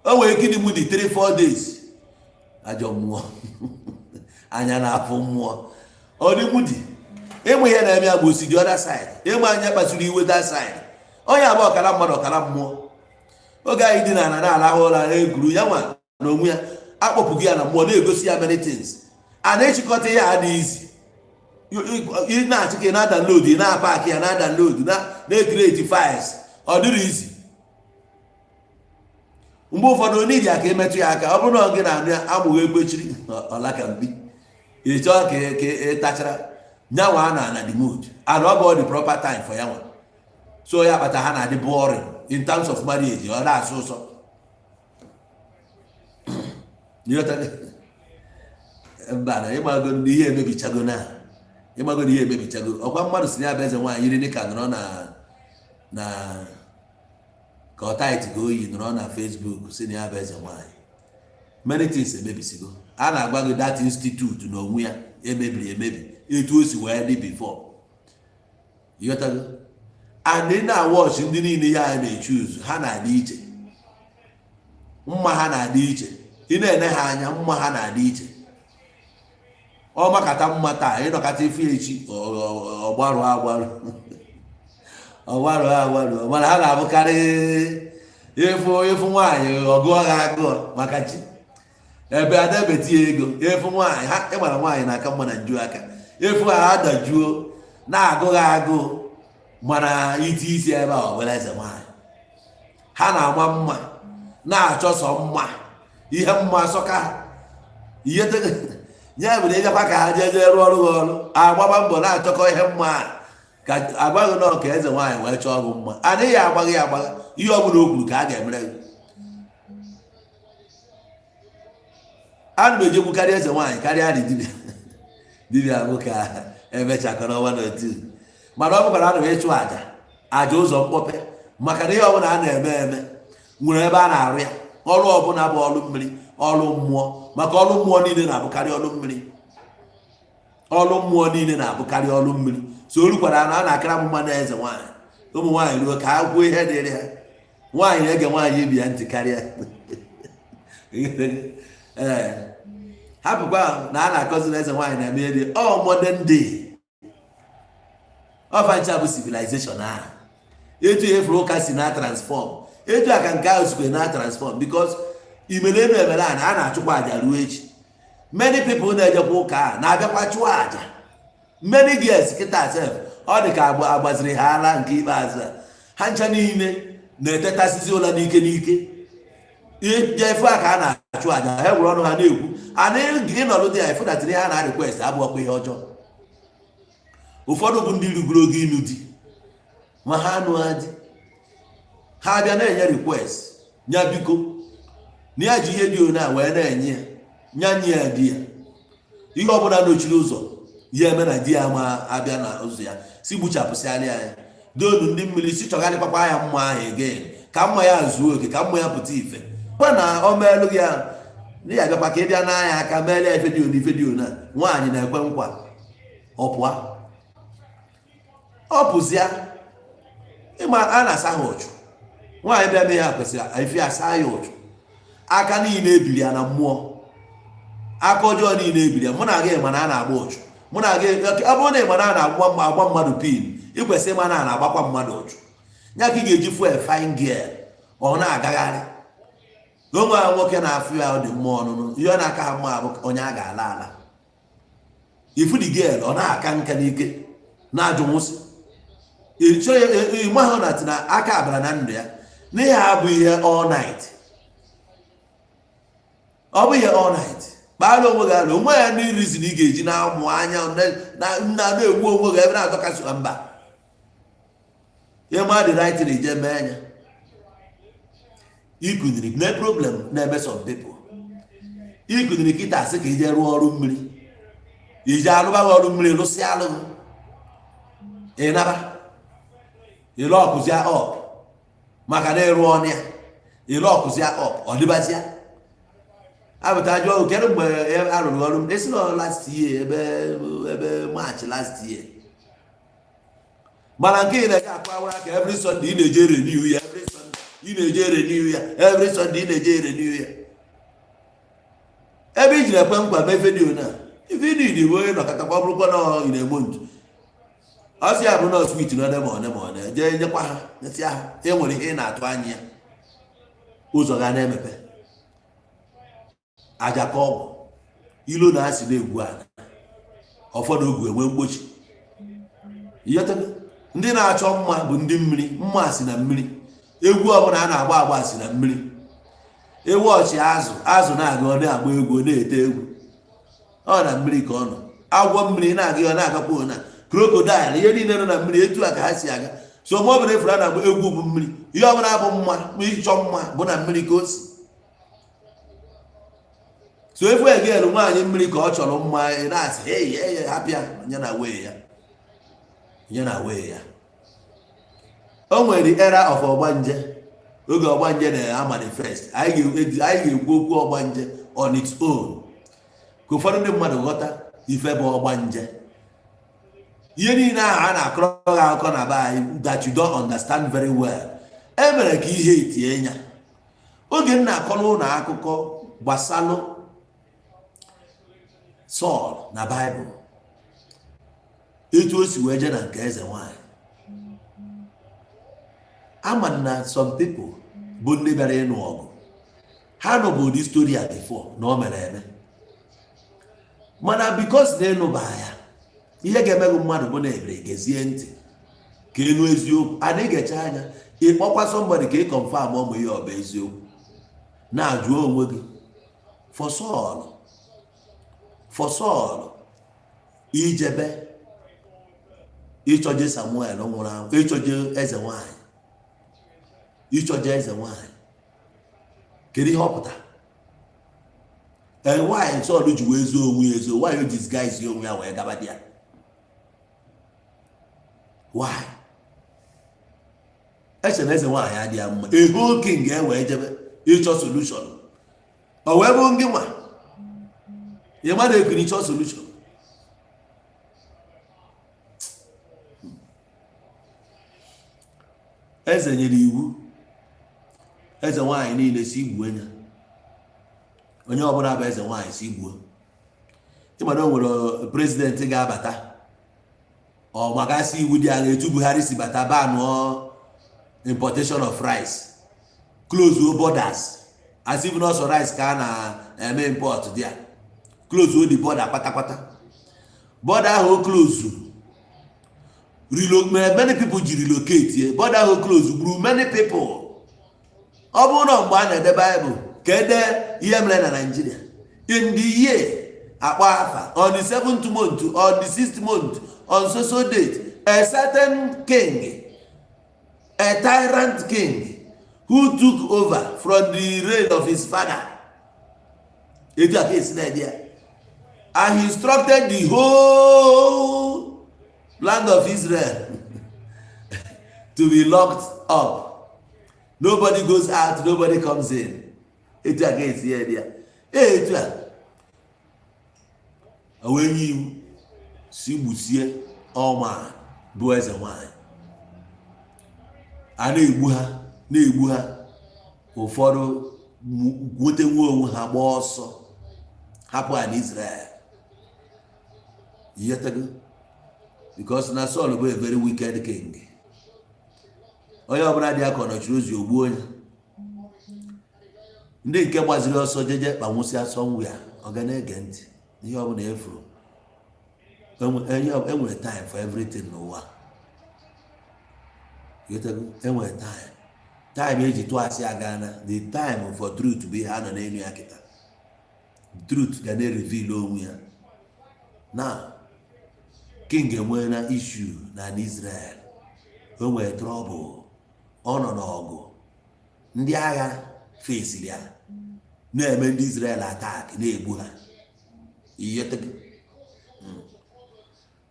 o nwere ike dị mudi 3-4 days ajọ mmụọ anya na-afụ mmụọ ọ dị mudi ịmụ ihe na-eme ya bụ osi dị other side ịmụ anya kpasuru iwe that side onye abụ ọkara mmadụ ọkara mmụọ oge anyị dị na na-alahụ ụra na-egwuru ya nwa na onwe ya akpọpụghị ya na mmụọ na-egosi ya many things a na-echịkọta ya adịghị izi ị na-achị ka ị na-download ị na-apaki ya na-download na-ekreti files ọ dịrị izi mgbe ụfọdụ onye iji aka emetụ ya aka ọ bụrụ na gị na-anụ ya amụghị egbechiri ọlaka mbi ị chọọ ka ịtachara nyanwa na the mood and ọ bụ the proper time for ya nwa so ya kpata ha na-adị boring in terms of marriage ọ na-asụ ụsọ mba na ịgbago ndị ihe emebichago ịgbago na ihe emebichago ọkwa mmadụ si ya bụ eze nwaanyị iri ka nọrọ na ka ọ tait ka oyi nọrọ na Facebook si na ya bụ eze nwaanyị many things emebisigo a na-agwa gị that institute na onwe ya emebiri emebi etu o si wee dị before ịghọtago and ị na-awọchị ndị niile ya na-echuzu ha na-adị iche mma ha na-adị iche ị na-ene ha anya mma ha na-adị iche ọ makata mma taa ịnọkata ife echi ọgbarụ agbarụ mana ha ga-abụkarị ịfụ nwaanyị ọgụ ha agụọ maka chi ebe adabeti ego ịfụ nwaanyị ha ịgbara nwaanyị n'aka mma na nju aka ịfụ ha adajuo na-agụ ha agụụ mana iti isi ebe a ọbụla eze nwaanyị ha na-ama mma na-achọ sọ mma ihe mma sọka ihe ya bụ na ịgakwa ka ha jee rụọ ọrụ ha ọrụ agbaba mbọ na-achọkọ ihe mma ka agbaghị nọ ka eze nwaanyị wee chọọ ọgwụ mma adịghị agbaghị agbagha ihe ọ bụla o kwuru ka a ga-emere gị ana m ejekwu karịa eze nwaanyị karịa dị dibịa bụ ka emechakọrọ ọnwa n'otu mana ọ bụkwara ana m ịchụ aja ụzọ mkpọpe maka na ihe ọbụla a na-eme nwere ebe a na-arụ ya ọrụ ọbụla bụ ọrụ mmiri ọrụ mmụọ maka ọrụ mmụọ niile na-abụkarị ọrụ mmiri ọrụ mmụọ niile na-abụkarị ọrụ mmiri so orukwara na a na-akara m mma na eze nwaanyị ụmụ nwaanyị ruo ka ha gwuo ihe dịrị ha nwaanyị na-ege nwaanyị ibi ya ntị karịa ee hapụkwa na a na-akọzi na eze nwaanyị na-eme ihe dị modern day ọfancha bụ civilization ahụ. Etu efuru ụka si na transform, etu aka nke ahụ sikwe na transform, because imere enu emere a na-achụkwa aja ruo echi. Many people na-ejekwa ụka a na-abịakwa chụọ aja. Many girls kịta sef ọ dị ka agbaziri ha ala nke ikpeazụ a, ha ncha niile na-etetasịzi ụla n'ike n'ike. Jefe a ka a na-achụ aja, ha gwere ọnụ ha na-ekwu anaghị ịnọdụ dị ya efudatịrị ha na request abụọkwa ihe ọjọọ. Ụfọdụ bụ ndị rugoro oge ịnụ di ma ha anụ adị, ha abịa na-enye request nya biko na ya ji ihe dị one a wee na-enye ya nye ya di ya. Ihe ọbụla nochiri ụzọ ya eme na di ya ma abịa na ụzọ ya si gbuchapụsịarịa ya donu ndị mmiri si chọgarịkpakwa ya mma ahụ again ka mma ya zuo oke, ka mma ya pụta ife. Kwa na o meelụ gị ya na ya bịakwa ka ị bịa n'anya aka meele ya ife dị one a, nwaanyị na-ekwe nkwa ọpụa ọpụzịa ịma a na-asa ha ụchụ. Nwaanyị bịa mee ya kwesịrị ife asa ya ụchụ. Aka niile ebiri ya na mmụọ, aka ọjọọ niile ebiri ya. Mụ na gị ma na a na-agba ụchụ, mụ na gị ọ bụrụ na ịma na a na-agba mmadụ pin, ikwesị ịma na a na-agbakwa mmadụ ụchụ. Ya ka ị ga-eji fụ fine girl ọ na-agagharị. Onwe a nwoke na-afụ ya dị mmụọ ọnụnụ, ihe ọ na-aka ha mma bụ onye a ga-ala ala. Ifu dị girl ọ na-aka nka n'ike na-ajụ nwụsị. Ịma ahụ na tina aka abara na ndụ ya n'ihe a bụ ihe all night. Ọ bụ ihe all night. Kpaala onwe gị ala, onwe ya ndị rizin ị ga-eji na-amụ anya na-egbu onwe gị ebe na-adọkasị mba. Ihe ma dị right na ije mee anya ikudiri na problem na-eme some people. Ikudiri kịta asị ka ije rụọ ọrụ mmiri, ije alụbaghị ọrụ mmiri lụsị alụghị ịnaba ile ọkụzia ọp maka na ịrụ ọnụ ya, ile ọkụzia ọp ọ dịbazịa. Abụta jụọ kedu mgbe arụrụ ọrụ esi na last year ebe March last year. Mana nke ị na-eje akwa awara ka every Sunday ị na-eje renew ya, every Sunday ị na-eje renew ya, every Sunday ị na-eje renew ya. Ebe ị jiri ekwe nkwa mee vidio na ife ị dị bụ onye nọkọtakwa bụrụkwa na ị na-egbo ntu. Ọ sị ya bụ na swit na ọdị ma ọ jee nyekwa ha nyesị ha, e nwere ihe ị na-atụ anya ya, ụzọ ga na-emepe. Aja ka ọgwụ ilo na-asị na-egwu ala, ụfọdụ ogu enwe mgbochi. Ndị na-achọ mma bụ ndị mmiri, mma si na mmiri. Egwu ọbụla a na-agba si na mmiri. Ewu ọchị azụ na-aga ọ na-agba egwu, ọ na-ete egwu, ọ na mmiri ka ọ nọ. Agwọ mmiri na-aga ọ na-agakwa na krokodil, ihe niile nọ na mmiri etu a ka ha si aga. So ma ọ bụla efuru a na-agba egwu bụ mmiri. Ihe ọbụla bụ mma ịchọ mma bụ na mmiri ka o si. So efu egelu nwaanyị mmiri ka ọ chọrọ mma na-asị hey hapịa nye na wee ya. O nwere era of ọgbanje. Oge ọgbanje na-amanifest, anyị ga-ekwu okwu ọgbanje on its own ka ụfọdụ ndị mmadụ ghọta ife bụ ọgbanje. Ihe niile ahụ a na-akọrọ gị akụkọ na be anyị that you don't understand very well, e mere ka ihe itinye ya. Oge m na-akọrọ ụlọ akụkọ gbasalụ Sọl na Baịbụl, etu o si wee je na nke Ezenwanyi, ama na some people bụ ndị bịara ịnụ ọgụ, ha nọ bụ ụdị stori a before na o mere eme. Mana because na ịnụba ya, ihe ga-emegụ mmadụ bụ na ebere gezie ntị ka enu eziokwu. A na-egecha anya ịkpọkwa somebody ka ị confirm ọmụ ihe ọ bụ eziokwu, na-ajụ onwe gị for Sọl ijebe ịchọje Samuel nwụrụ anwụ, ịchọje Ezenwanyi, kedu ihe ọ pụta? Nwaanyị Sọl ji wee zuo onwe ya ezo, nwaanyị o disguise onwe ya wee gaba di ya. Why? Eche na Ezenwanyi adịghị mma, eho king ga-ewe jebe ịchọ solution, o wee bụ ngị nwa ya mmadụ ekiri ịchọ solution. Eze nyere iwu Ezenwanyi niile si igbuo ya, onye ọbụla bụ Ezenwanyi si igbuo. Ịmana o nwere prezidenti ga-abata ọ magasi iwu dị agha etu Buhari si bata ban importation of rice, close borders as if not so rice ka na import there, close the border patapata, border ahụ close, many people ji relocate here, border ahụ close gburu many people. Ọ bụrụ na mgbe a na-ede Bible ka ede ihe mere na Nigeria in the year akpa afa on the 7th month on the 6th month on so date, a certain king, a tyrant king who took over from the reign of his father, and he instructed the whole land of Israel to be locked up. Nobody goes out, nobody comes in. It against the idea. When you see Busie, all man, do Ezenwanyi. A na-egbu ha, ụfọdụ nwete nwe onwe ha gba ọsọ hapụ an Israel. Because na Saul bụ a very wicked king. Onye ọbụla dị aka ọnọchiri ozi ogbuo onye. Ndị nke gbaziri ọsọ jeje kpanwụsị asọ nwu ya, ọ ga na-ege ntị ihe ọbụla efuru. Enwere time for everything n'ụwa. Enwere time eji tụọ asị aga na the time for truth bụ ihe a nọ n'elu ya kịta. Truth ga na-reveal onwe ya. Now, king enwere na issue na Israel. O nwere trouble. Ọ nọ n'ọgụ. Ndị agha fesiri ya. Na-eme ndị Israel attack, na-egbu ha.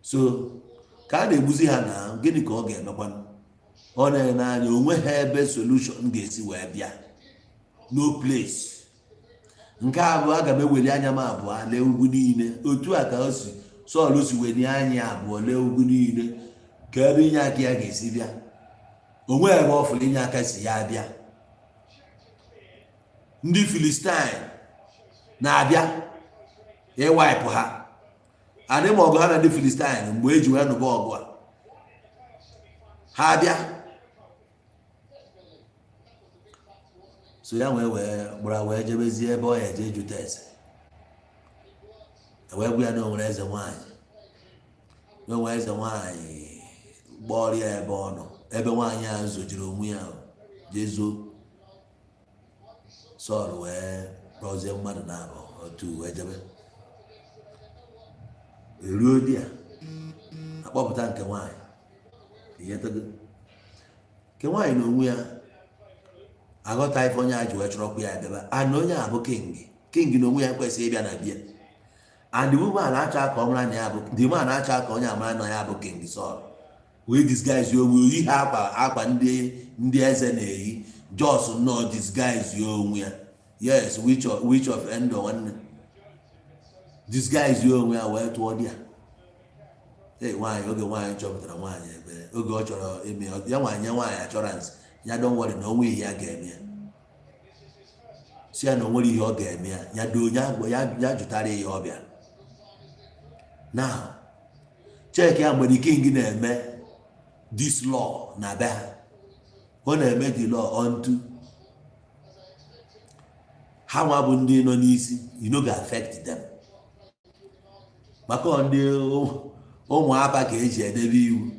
So, ka a na-egbuzi ha na gịnị ka ọ ga-emekwa? Ọ na-ene anya onwe ha ebe solution ga-esi wee bịa. No place. Nke abụọ aga m eweli anya m abụọ lee ugwu niile. Otu a ka o si Sọl si weli anya abụọ lee ugwu niile. Ka ebe inye aka ya ga-esi bịa. Onwe ebe ọfụlụ inye aka si ya bịa. Ndị Filistine na-abịa ịwaịpụ ha. Adị ma ọgụ ha na ndị Filistine mgbe eji wee nụba ọgụ a. Ha abịa. So ya gbara wee jebezie ebe ọ ya eje jụta eze. Wee gwa ya na onwere Ezenwanyi. Na onwere Ezenwanyi gbọrọ ya ebe ọ nọ. Ebe nwaanyị a zojiri onwe ya jezo. Sọl wee rọzie mmadụ na-abụ otu wee jebe. Eruo di ya akpọpụta nke nwaanyị. Nke nwaanyị na onwe ya aghọta ife onye a ji wee chọrọkwa ya debe. And onye a bụ king na onwe ya kwesịrị ịbịa na bịa. And the woman na-achọ aka ọmara na ya bụ the man na-achọ aka onye amara na ya bụ king Saul. We disguise you onwe oyi ha akwa ndị eze na-eyi just not disguise you onwe ya. Yes, which of end one disguise you onwe ya wee tụọ di ya. Nwaanyị oge nwaanyị chọpụtara nwaanyị ebe oge ọ chọrọ ime ya nwaanyị assurance ya don't worry na onwe ihe ya ga-eme ya. Si ya na onwere ihe ọ ga-eme ya, ya doo ya jụtara ihe ọ bịa. Now, check ya mgbe the king na-eme this law na be ha. Ọ na-eme the law unto ha nwa bụ ndị nọ n'isi, you know, ga-affect them. Maka ndị ụmụ aba ka eji edebe iwu.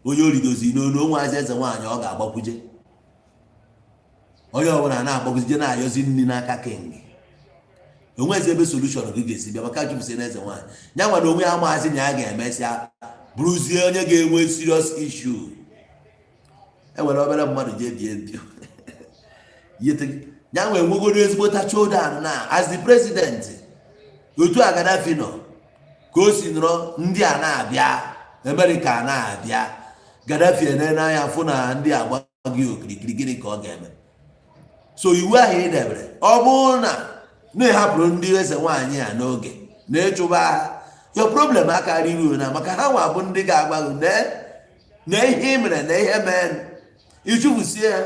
Onye oridozi n'onu onwe Ezenwanyi ọ ga-agbakwuje. Onye ọbụla na-agbakwuje na-ayọzi nri n'aka king. Onwezi ebe solution gị ga-esi bịa maka jupụsị na Ezenwanyi. Ya nwa na onwe ya maazị na ya ga-emesịa bụrụzie onye ga-enwe serious issue. Enwere obere mmadụ je bie ya nwe nwegoro ezigbo tachodan na as the president. Otu a Gaddafi nọ ka o si nọrọ ndị a na-abịa America na-abịa. Gaddafi n'anya fụ na ndị agbaghị okirikiri gịnị ka ọ ga-eme. So iwu ahụ edebere ọ bụrụ na ịhapụrụ ndị Ezenwanyi a n'oge na-echụba ha, your problem akarị iru na maka ha nwa bụ ndị ga-agbaghị na ihe mere na ihe mee ichufusie ha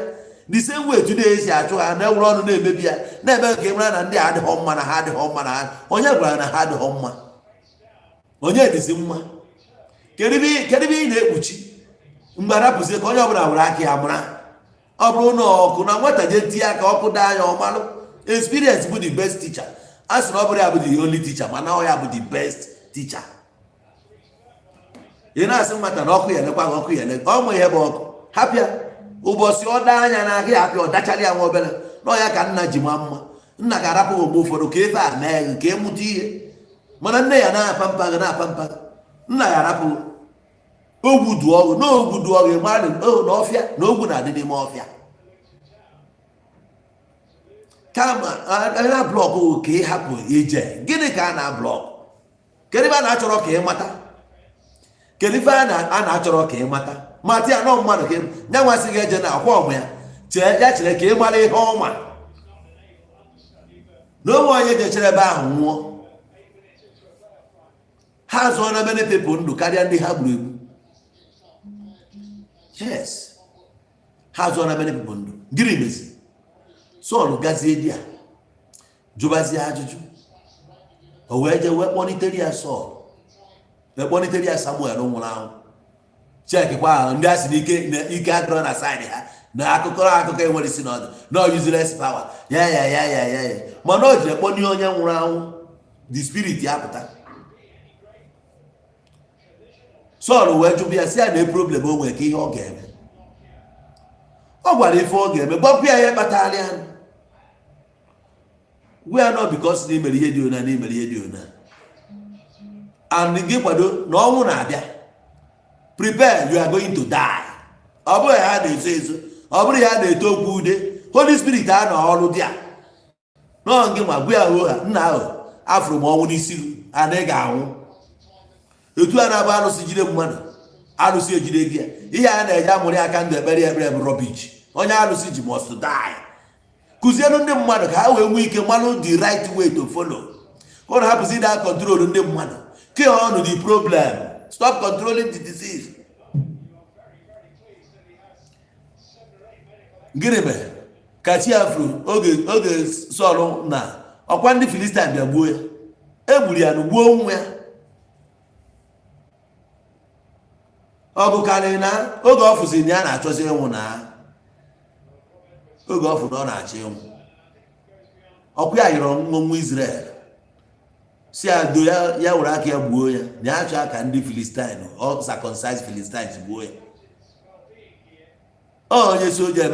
the same way today esi achụ ha na ewere ọnụ na-emebi ya na-eme ka ịmara na ndị adịghọ mma na ha adịghọ mma na ha onye gwara na ha adịghọ mma onye dịzi mma kedu ebe ị na-ekpuchi mgbe arapụzie ka onye ọbụla were aka ya mara ọ bụrụ na ọkụ na nwata je tie aka ọkụ daa anya ọmalụ experience bụ the best teacher a sị na ọ bụrụ ya bụ the only teacher mana ọ ya bụ the best teacher. ị na-asị nwata na ọkụ ya elekwa gị ọkụ ya ele ọmụ ihe bụ ọkụ hapịa ụbọchị ọ daa anya na aka ya apịa ọ dachara ya nwa obere nọ ya ka nna ji ma mma nna ga-arapụ mgbe ụfọdụ ka ebe a mee gị ka ịmụta ihe mana nne ya na-apa mpa gị na-apa mpa gị nna ya arapụ ogwu du ọgụ na ogwu du ọgụ mmadụ na ọfịa na ogwu na-adị n'ime ọfịa kama na blọkụ ka ị hapụ ije. Gịnị ka a na blọkụ? Kedu ebe a na-achọrọ ka ị mata? Kedu ife a na-achọrọ ka ị mata? Mata ya nọ mmadụ ka ya nwasị gị eje na akwa ọmụ ya ya chere ka ị mara ihe ọma na onwe onye jechere ebe ahụ nwụọ. Ha zụọ na many people ndụ karịa ndị ha gburu egbu. Yes, ha zụọ na many people ndụ. Gịnị mezi? Sọl gazie di ya jụbazie ajụjụ o wee je wee kpọnitere ya Sọl wee kpọnitere ya Samuel nwụrụ anwụ chekikwa ahụ ndị a sị ike adịrọ na saịdị ha na akụkọ enwere isi n'ọdụ no useless power ya mana o jiri kpọnie onye nwụrụ anwụ the spirit ya pụta. Sọl wee jụbụ ya si ya na problem o nwere ka ihe ọ ga-eme. Ọ gwara ife ọ ga-eme gbapụ ya ihe kpatara ya we are not because na imere ihe dị ona na imere ihe dị ona and gị kwado na ọnwụ na-abịa prepare you are going to die. Ọ bụrụ ya na-ezo ezo ọ bụrụ ya na-eto okwu ude Holy Spirit a na ọrụ dị a nọọ gị ma gwa ya ha nna ahụ afụrụ m ọnwụ n'isi ana ị ga-anwụ etu a na-abụ alụsị jide mmadụ alụsị ejide gị ya ihe a na-eje amụrị aka ndụ ekpere bụ rubbish. Onye alụsị ji must die. Kụzienụ ndị mmadụ ka ha wee nwee ike malụ the right way to follow. Ọ na hapụzi ịda control ndị mmadụ ke ọnụ the problem. Stop controlling the disease. Gịnị mere ka chi afro oge Sọl na ọkwa ndị Filistin bịa gbuo ya egburu ya na gbuo nwa ya. Ọ bụ karịrị na oge ọ fụsịrị na ya na-achọzi ịnwụ na oge ọ fụrụ na ọ na-achọ ịnwụ ọkụ ya yọrọ nwa Israel si ado ya were aka ya gbuo ya na ya achọ aka ndị Filistin ọ circumcised Philistines gbuo ya. Onye soja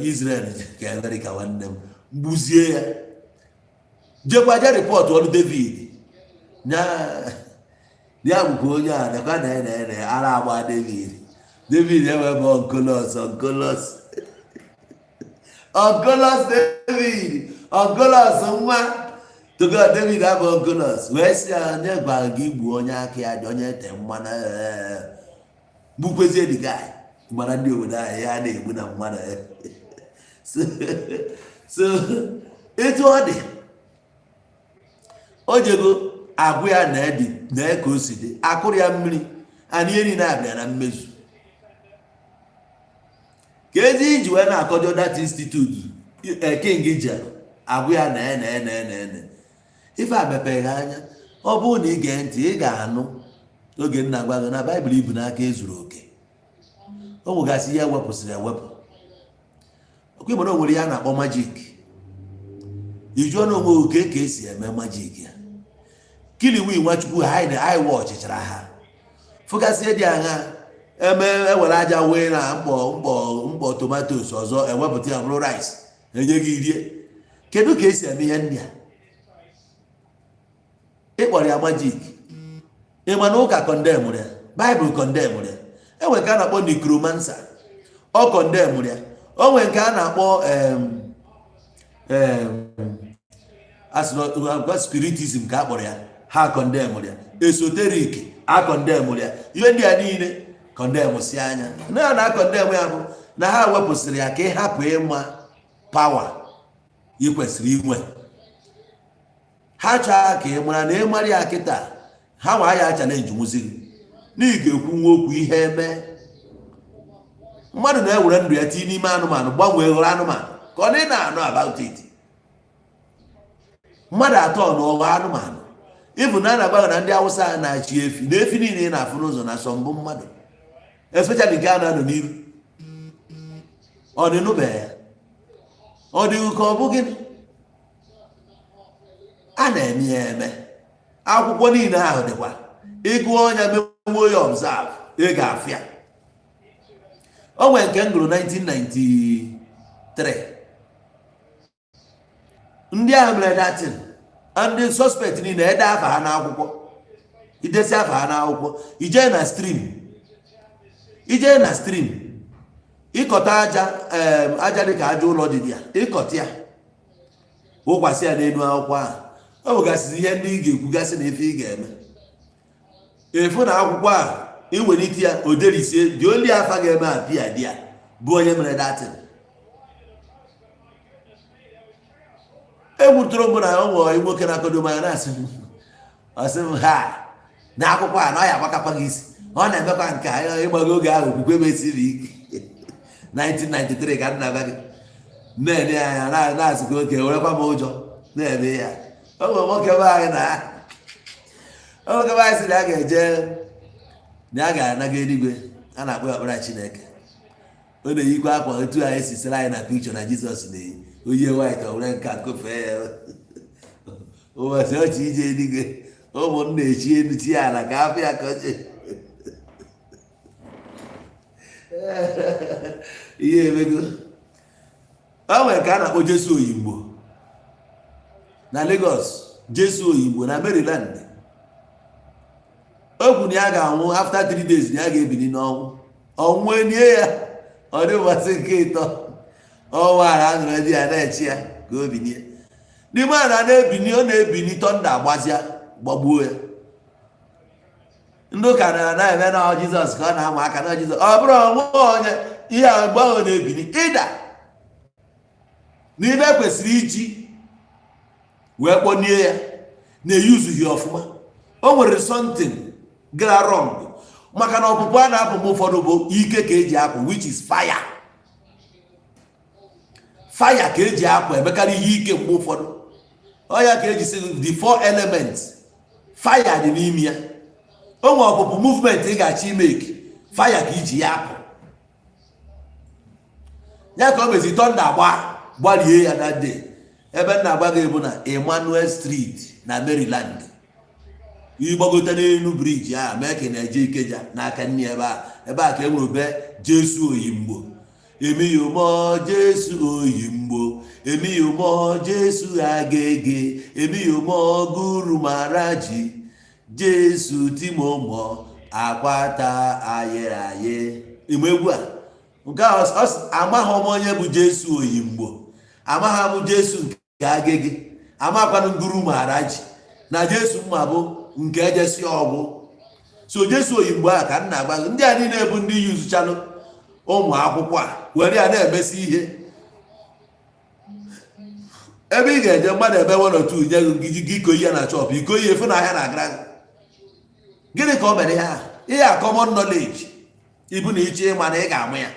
Israel ka America nwanne m gbuzie ya jekwa je report ọrụ David ya bụkwa onye a nakwa na ara agba David ewebe onkolos nwa togo David abụ onkolos wee si ya nye gwara gị gbuo onye aka ya dị onye te mmanụ gbukwezie dị guy gbara ndị obodo anyị ya na-egbu na mmanụ so etu ọ dị o jego agwụ ya na ka o si dị akụrụ ya mmiri ana ihe niile abịa na mmezu ka ezi iji wee na-akọjọ that institute king ji agwụ ya na ife a mepeghị anya. Ọ bụrụ na ị gee ntị ị ga-anụ oge nna gwa gị na Baịbụl ibu n'aka ezuru oke. O nwegasị ihe ewepụsịrị ewepụ ọkwa ịmara o nwere ya na-akpọ majik. Ijuo na onwe oke ka esi eme majik ya kiliwi Nwachukwu anyị wọchịchara ha fụgasị dị agha ewere aja wee na mkpọ tomatos ọzọ ewepụta ya bụrụ rice enye gị rie. Kedu ka esi eme ihe ndị a? Ịkpọrọ ya majik. Ịma na ụka kọndemụrụ ya Baịbụl kọndemụrụ ya. Enwe nke a na-akpọ necromancer ọ kọndemụrụ ya. O nwere nke a na-akpọ spiritism ka a kpọrọ ya ha kọndemụrụ ya. Esoterik a kọndemụrụ ya. Ihe ndị a niile kọndemụsị anya na na-akọndemụ ya bụ na ha wepụsịrị ya ka ị hapụ ịma pawa ị kwesịrị inwe. Ha chọọ ka ị mara na ịmara ya kịta ha nwa ya chalenji nwụziri na ị ga-ekwu nwa okwu ihe eme. Mmadụ na-ewere ndụ ya tinye n'ime anụmanụ gbanwee ghọrọ anụmanụ ka ọ na-anụ about it. Mmadụ atọ n'ọghọ anụmanụ Even na na-agbaghị na ndị Awụsa na-achị efi na efi niile na-afụ n'ụzọ na asọmbụ mmadụ, especially nke a na-anọ n'iru. Ọ dị n'ụbeghị ya, ọ dị ka ọ bụ gịnị a na-eme ya eme. Akwụkwọ niile ahụ dịkwa, ịgụ ọnya menwuo ya observe, ị ga-afịa. O nwere nke m gụrụ 1993, ndị ahụ mere datin, ndị suspect niile ede afa ha n'akwụkwọ, idesi afa ha n'akwụkwọ, ijee na stream ịkọta aja dịka aja ụlọ dị ya, ịkọta ya wụkwasị ya n'elu akwụkwọ ahụ. Ọ bụgasịzi ihe ndị ị ga-ekwugasị na efe ị ga-eme. Efu na akwụkwọ a iwelite ya oderisie dị oli afa ga-eme apịa dị ya bụ onye mere datin. Egwutụrụ mbụ na ụmụ nwoke na-akodo manya na-asị m ha na akwụkwọ a na ọ ya agbakakwa gị isi, ọ na-emekwa nke ịgbago oge ahụ okwukwe mesiri ike. 1993 ka nna gwa gị na-enye anya na-asịkwa oke werekwa m ụjọ na-eme ya. Nwoke be anyị sị na a ga-eje na a ga-anaga eluigwe, a na-akpọ ọkpara Chineke. Ọ na-eyikwa akwa otu anyị sisiri anyị na pikchọ na Jizọs na-eyi, onye white ọ were nka kofe ya ụbọchị ọchị ije eluigwe, ụmụnna echi elu tie ala ka afọ ya ka oche ihe emego. O nwere ka a na-akpọ Jesu Oyigbo na Lagos, Jesu Oyigbo na Maryland. O kwuru na ya ga-anwụ after 3 days, na ya ga-ebili n'ọnwụ. Ọnwụ enye ya, ọ dị ụbọchị nke ịtọ, ọnwara aṅụrụ di ya na-echi ya ka o binie. N'ime a na-ebini, ọ na-ebini tọnda agbazia gbagbuo ya. Ndị ụka na-eme na Jizọs ka ọ na-ama aka na Jizọs, ọ bụrụ ọnwụ onye ihe mgbe ahụ na-ebini ịda n'ime kwesịrị iji wee kpọnie ya na-eyuzughị ọfụma. O nwere something gara wrong, maka na ọpụpụ a na-apụ m ụfọdụ bụ ike ka eji apụ, which is fire. Fire ka eji apụ emekarị ihe ike mgbe ụfọdụ. Ọ ya ka eji si the 4 elements, fire dị n'ime ya. O nwere ọpụpụ movement ị ga-achọ imeki, fire ka iji ya apụ. Ya ka o mezi tọnda gbalie ya na day. Ebe m na-agba gị bụ na Emmanuel Street na Maryland. Ịgbagote n'elu briji ahụ mee ka na-eje Ikeja n'aka nne ebe a ka e nwere be Jesu Oyigbo. Emiyomo Jesu Oyigbo, emiyomo Jesu Agege, emiyomo Guru Maraji, Jesu Timomo akwata ayeraye. Imegwu a nke amaghị m onye bụ Jesu Oyigbo, amaghị m Jesu nke Agege, amakwanụ Guru Maraji, na Jesu mma bụ nke ejesi ọgwụ. So Jesu Oyigbo a ka m na-agba ndị a niile bụ ndị yuzuchalụ ụmụ akwụkwọ a were ya na-emesi ihe. Ebe ị ga-eje mmadụ ebe 1 or 2 nye gị iko ihe na chọpụ, iko ihe efu na ahịa na-agara gịnị ka o mere ha? Ihe a common knowledge ibu na iche ịma na ị ga-amụ ya.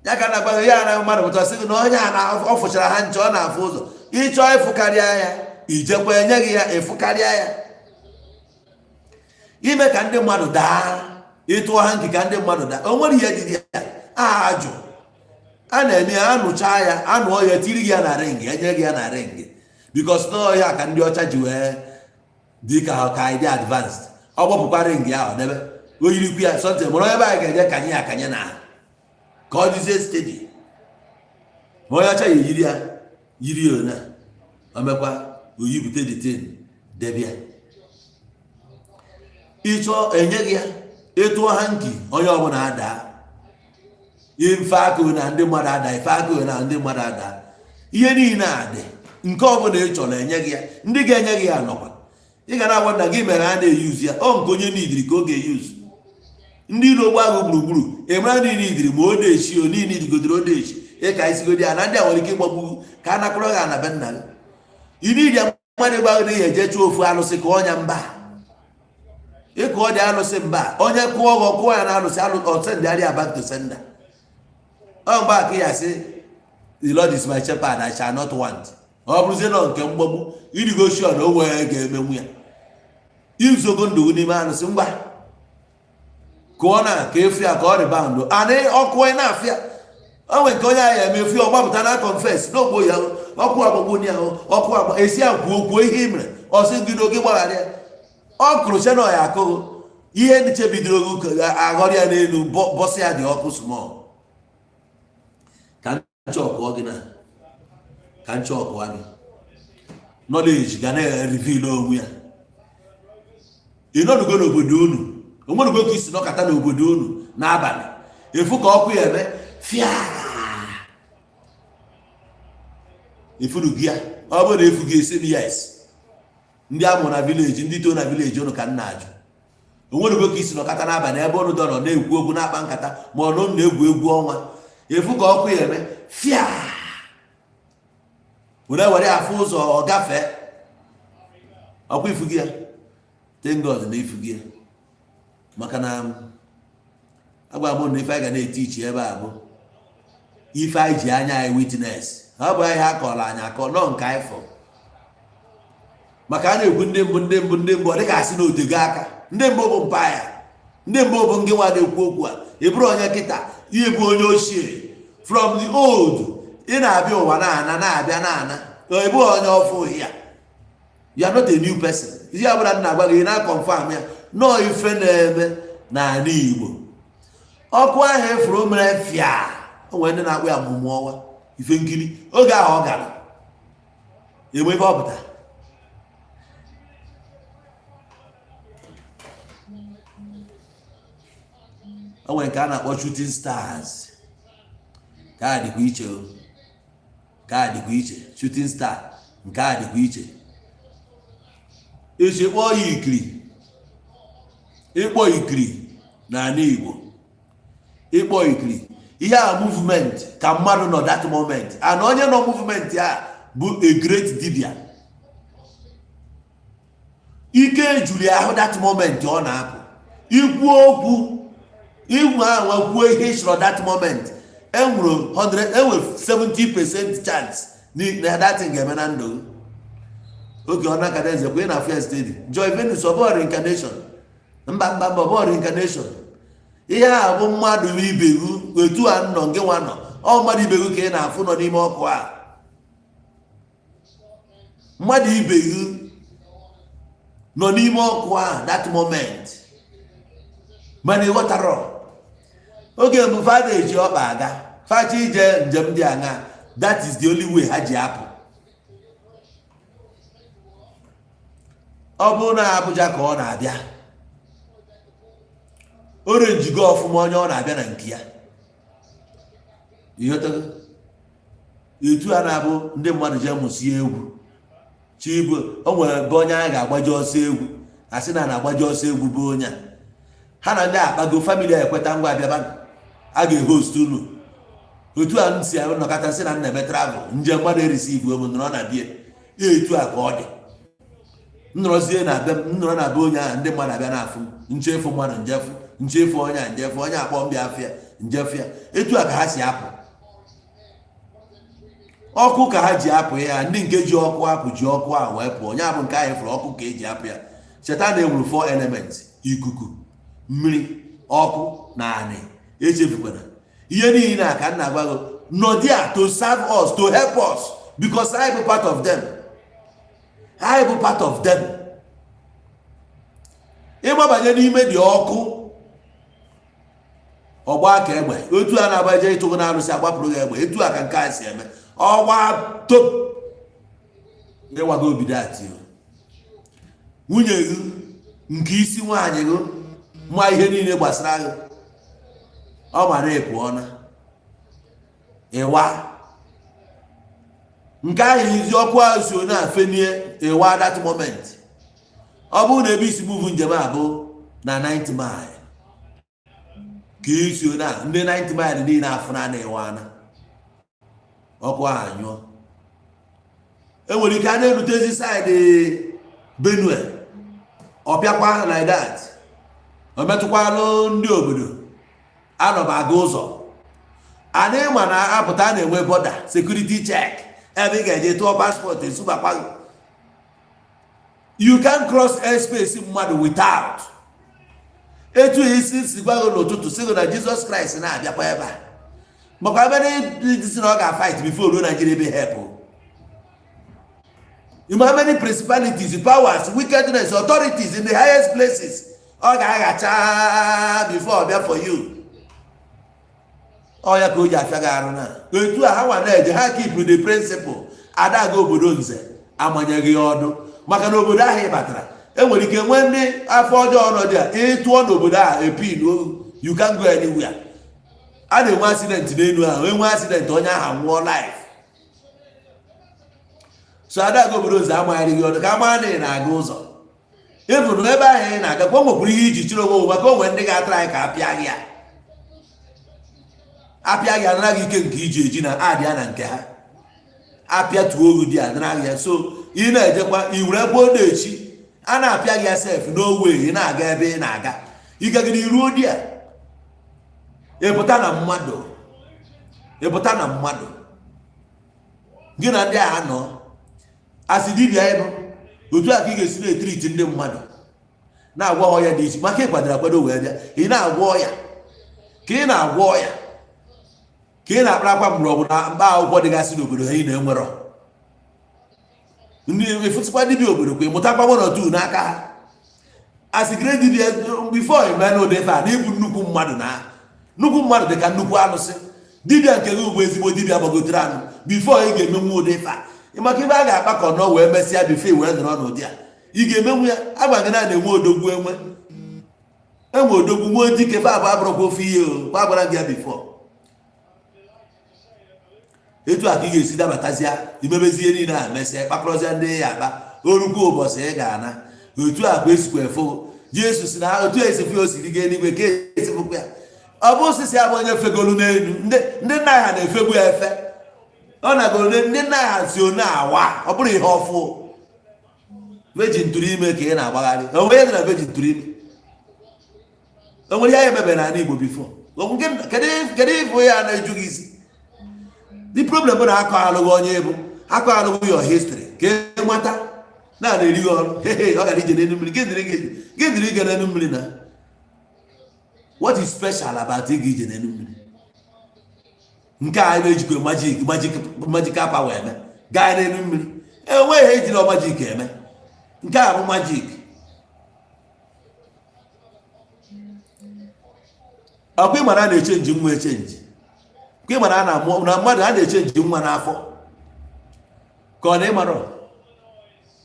Ya ka na-agba ya na mmadụ pụta sị gị na onye a ọ fụchara ha nche, ọ na-afụ ụzọ, ịchọọ ịfụkarịa ya ijekwa enye gị ya ịfụkarịa ya. Ime ka ndị mmadụ daa, ịtụọ ha nke ka ndị mmadụ daa, o nwere ihe dịrị ya ajụ. A na-eme ya, anụcha ya, anụọ ya, tiri gị ya na ring, enye gị ya na ring, because na ya ka ndị ọcha ji wee dị ka dị advanced. Ọ gbapụkwa ring ya ọ debe, o yirikwu ya sọntị mụrụ ebe anyị ga-eje kanye ya akanye na ka ọ dịzie steady. Ma onye ọcha ya yiri ya na o mekwa oyibute detain debia. Ịchọ enye gị ya, ịtụọ ha nki onye ọbụla ada, ife aka na ndị mmadụ ada, ife aka na ndị mmadụ ada, ihe niile adị nke ọbụla ị chọrọ enye gị ya. Ndị ga-enye gị ya nọkwa, ị ga na-agwa na gị mere a na-eyuzu ya, ọ nke onye nidiri ka ọ ga-eyuzu. Ndị iro gba agụ gburugburu emere niile idiri ma o dechi o niile idigodoro odechi ịka isigodi ya na ndị a nwere ike ịgbagbu ka a nakọrọ gị na be nna gị. Iri ya mmadụ gbagoro ihe eje chụọ ofu alụsị ka ọnya mba ịkụ ọ dị alụsị mba, onye kụọ ọgọ kụọ ya na alụsị ọsendịarịa back to sender. Ọ mgbe aka ya sị the Lord is my shepherd, I shall not want. Ọ bụrụzie nọ nke mgbagbu irigoshon o wee ga-emenwu ya. izogo ndụ n'ime anụ si ngwa kụọ na ka efu ya ka ọ rịbaụndụ anị ọkụ onye na-afịa onwe nke onye ahụ emefu ya ọgbapụta na confess n'ogbo ya ọkụ agbagbo ya ọkụ agba esi ya kwuo ihe i mere ọsị gị n'oge gbaghara ya ọ kụrụ chena ya akụghụ ihe nchebidoro aghọrọ ya n'elu bọsị ya dị ọkụ small ka nchọkụọ gị na ka nchọkụọ gị knowledge ga na-reveal onwe ya ịnọdụgo n'obodo unu onwenugo ka isi nọkọta n'obodo unu n'abalị efu ka ọkụ ya eme fịa ifuru gị ya ọ bụrụ na efu gị esi m yes ndị amụ na vileji ndị too na vileji unu ka nna ajụ onwenugo ka isi nọkọta n'abalị ebe unu dọrọ na-ekwu okwu na-akpa nkata ma ọ nọ na-egwu egwu ọnwa efu ka ọkụ ya eme fịa were afụ ụzọ ọ gafee ọkwa ifu gị ya thank God na ifu gị ya maka na agwa m na ife anyị ga na-eti iche ebe a bụ ife anyị ji anya anyị witness ọ bụ ihe akọrọ anyị akọ nọ nke anyị fọ maka a na-ekwu ndị mbụ ọ dịka asị na otego aka ndị mbụ bụ mpa ya ndị mbụ bụ ngị nwa na-ekwu okwu a ị bụrụ onye kịta ihe bụ onye ochie from the old ị na-abịa ụwa na-abịa na-ana ị bụghị onye ọfụ ya you are not a new person ihe ọbụla m na-agwa gị na-akọnfam ya nọọ ife na-eme n'ala Igbo ọkụ ahụ efuru mere fịa o nwere ndị na-akpụ ya mmụmụ ọnwa ife nkiri oge ahụ ọ gara enwe ebe ọ pụta o nwere nke a na-akpọ shooting stars ka a dịkwa iche ka a dịkwa iche shooting star nke a dịkwa iche eji kpọọ ya ikiri ịkpọ ikiri n'ala Igbo ịkpọ ikiri ihe a movement ka mmadụ nọ that moment and onye nọ movement ya bụ a great dibia ike juru ahụ that moment ọ na-apụ ikwu okwu ihu ahụ kwuo ihe chọrọ that moment enwere 70% chance na that thing ga-eme na ndụ oge ọ na-akada eze kwe na first steady joy venus ọ bụ reincarnation mba ọ bụ reincarnation ihe a bụ mmadụ ibegu etu a nọ ngị nwa nọ ọ mmadụ ibegu ka ị na-afụ nọ n'ime ọkụ a mmadụ ibegu nọ n'ime ọkụ a that moment mana ịghọtarọ oge mbụ fada eji ọkpa aga facha ije njem dị aṅa that is the only way ha ji apụ ọ bụrụ na Abuja ka ọ na-abịa orenjigo ọfụma onye ọ na-abịa na nke ya etu a na-abụ ndị mmadụ ji amụsi egwu chibu o nwere ebe onye anyị ga-agbaji ọsọ egwu asị na na-agbaji ọsọ egwu bụ onye ha na ndị akpago famili ekweta ngwa abịaba a ga-ehost unu otu a si nọkọta sị na nna eme travel nje mmadụ erisivu obodo nọrọ na bie etu a ka ọ dị nnọrọzie na be nnọrọ na be onye ahụ ndị mmadụ abịa na-afụ nchefu mmadụ nchefu onye a njefu onye akpọ mbịa afịa njefu ya etu a ka ha si apụ ọkụ ka ha ji apụ ya ndị nke ji ọkụ apụ ji ọkụ ahụ wee pụọ onye abụ nke ahụ fụrụ ọkụ ka eji apụ ya cheta na enwere 4 elements ikuku mmiri ọkụ na anị echefukwana ihe niile na ka nna agwago nọ there to serve us to help us because I bụ part of them I bụ part of them ịgbabanye n'ime dị ọkụ ọgba ka egbe otu a na-agbaje ịtụgo na arụsị agbapụrụ gị egbe etu a ka nke a si eme ọgba top ịwago obido ati nwunye gị nke isi nwaanyị gị ma ihe niile gbasara gị ọ mara epu ọna ịwa nke ahụ izi ọkụ ahụ so na-afenie ịwa that moment ọ bụrụ na ebe isi muvu njem abụ na 90 mile ka isi na ndị 90 mile niile afụ na ịwa ana ọkụ ahụ anyụọ enwere ike a na-erutezi saịdị Benue ọpịakwa like that o metụkwalụ ndị obodo anọba aga ụzọ anyị ma na apụta na-enwe bọda security check ebe ị ga-eje tụọ paspọtụ esubakwa You can cross airspace mmadụ without. Etu isi si gwa gị n'ụtụtụ si gị na Jesus Christ na-abịakwa ebe a. Makwa ebe ndị si na ọ ga-fight before ruo Nigeria ebe help. You know how many principalities, powers, wickedness, authorities in the highest places ọ ga-aghacha before bịa for you. Ọ ya ka o ji afịa gị arụ na. Etu a ha nwa na-eje ha keep the principle. Adaga obodo nze amanyeghị ọdụ maka na obodo ahụ ị batara enwere ike nwee ndị afọ ọjọọ ọnọdụ a ịtụọ n'obodo a epin you can go anywhere. A na-enwe accident n'elu ahụ enwe accident onye ahụ nwụọ life. So adaga obodo nze amanyeghị ọdụ ka ama na ị na-aga ụzọ ịfụrụ ebe ahụ ị na-aga kwa nwekwuru ihe iji chịrị onwe maka onwe ndị ga-atara anyị ka apịa gị ya apịa gị anara gị ike nke iji eji na adịa na nke ha apịa tuo ogu dị adịra gị ya. So ị na-ejekwa iwere ebe ọ na-echi a na-apịa gị ya sef n'owe ị na-aga ebe ị na-aga ịgagide iruo dị a ịpụta na mmadụ gị na ndị agha nọ asị dibịa ịbụ otu a ka ị ga-esi na-etriti ndị mmadụ na-agwọ ọya dị iche maka ịkwadoro akwado wee bịa ị na-agwọ ọya ka ị na-agwọ ọya ka ị na-akpara akwa mgbọrọgwụ na mkpa akwụkwọ dịgasị n'obodo ha ị na-enwerọ ndị efụsịkwa dibịa obodo kwa ịmụtakwa one or two n'aka ha asị gire dibịa bifo ime na ụdị fa na ịbụ nnukwu mmadụ dị ka nnukwu alụsị dibịa nke gị ugbo ezigbo dibịa gbagotere anụ bifo ị ga-emenwu ụdị fa maka ibe a ga-akpakọ nọ wee mesịa bifo wee nọrọ n'ụdị a ị ga-emenwu ya agbaghị na na-enwe odogwu enwe odogwu nwee dike fa abụ abụrụkwa ofe ihe o gwara gị ya bifo etu a ka ị ga-esi dabatazịa imebezie niile a mesịa kpakọrọzịa ndị ya akpa orukwu ụbọchị ị ga-ana otu a ka esikwa efo Jesu si na otu esifu o siri gị eluigwe ka esifukwa ya ọ bụ osisi abụ onye fegolu n'elu ndị nna ha na-efegbu ya efe ọ nagoro ndị nna ha si one awa ọ bụrụ ihe ọfụ vejin tụrụ ime ka ị na-agbagharị onwe ya dị na vejin tụrụ ime onwere ya emebe n'ala Igbo bifo kedu ifo ya na-eju gị isi. The problem bụ na akọ alụghị onye bụ akọ alụghị your history ka e nwata na-erighị ọrụ ọ gara ije n'elu mmiri gị dịrị ige n'elu mmiri na what is special about ịga ije n'elu mmiri nke a na-ejikwa magical power eme gaa n'elu mmiri enweghị ihe ejiri majik eme nke a bụ majik. Ọkwa ịmara a na-echenji nwa echenji ka ịmara na mmadụ a na-echenji nwa n'afọ ka ọ na ịmara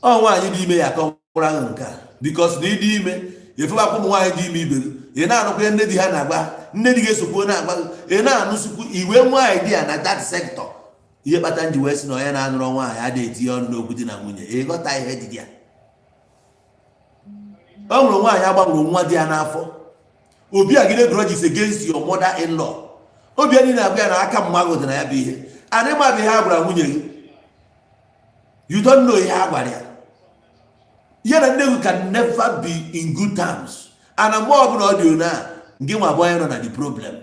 ọ nwaanyị dị ime ya ka ọ mkpụrụ ahụ nke a bikos na ịdị ime efebakwa ụmụ nwaanyị dị ime ibe ị na-anụkwa nne di ha na-agba nne di ga-esokwu na-agba ị na-anụsukwu iwe nwaanyị dị ya na that sector ihe kpata nji wee sị na onye na-anụrụ nwaanyị adịghị etinye ọnụ n'okwu di na nwunye ịghọta ihe dị ya. Ọ nwụrụ nwaanyị agbanwere nwa di ya n'afọ obi agide grudges against your mother-in-law obi ya niile abịa na aka mmadụ dị na ya bụ ihe adị ma bụ ihe a gwara nwunye gị you don't know ihe a gwara ya ya na nne gị can never be in good terms ana mgbe ọbụla ọ dị ona nke nwa abụọ ya nọ na the problem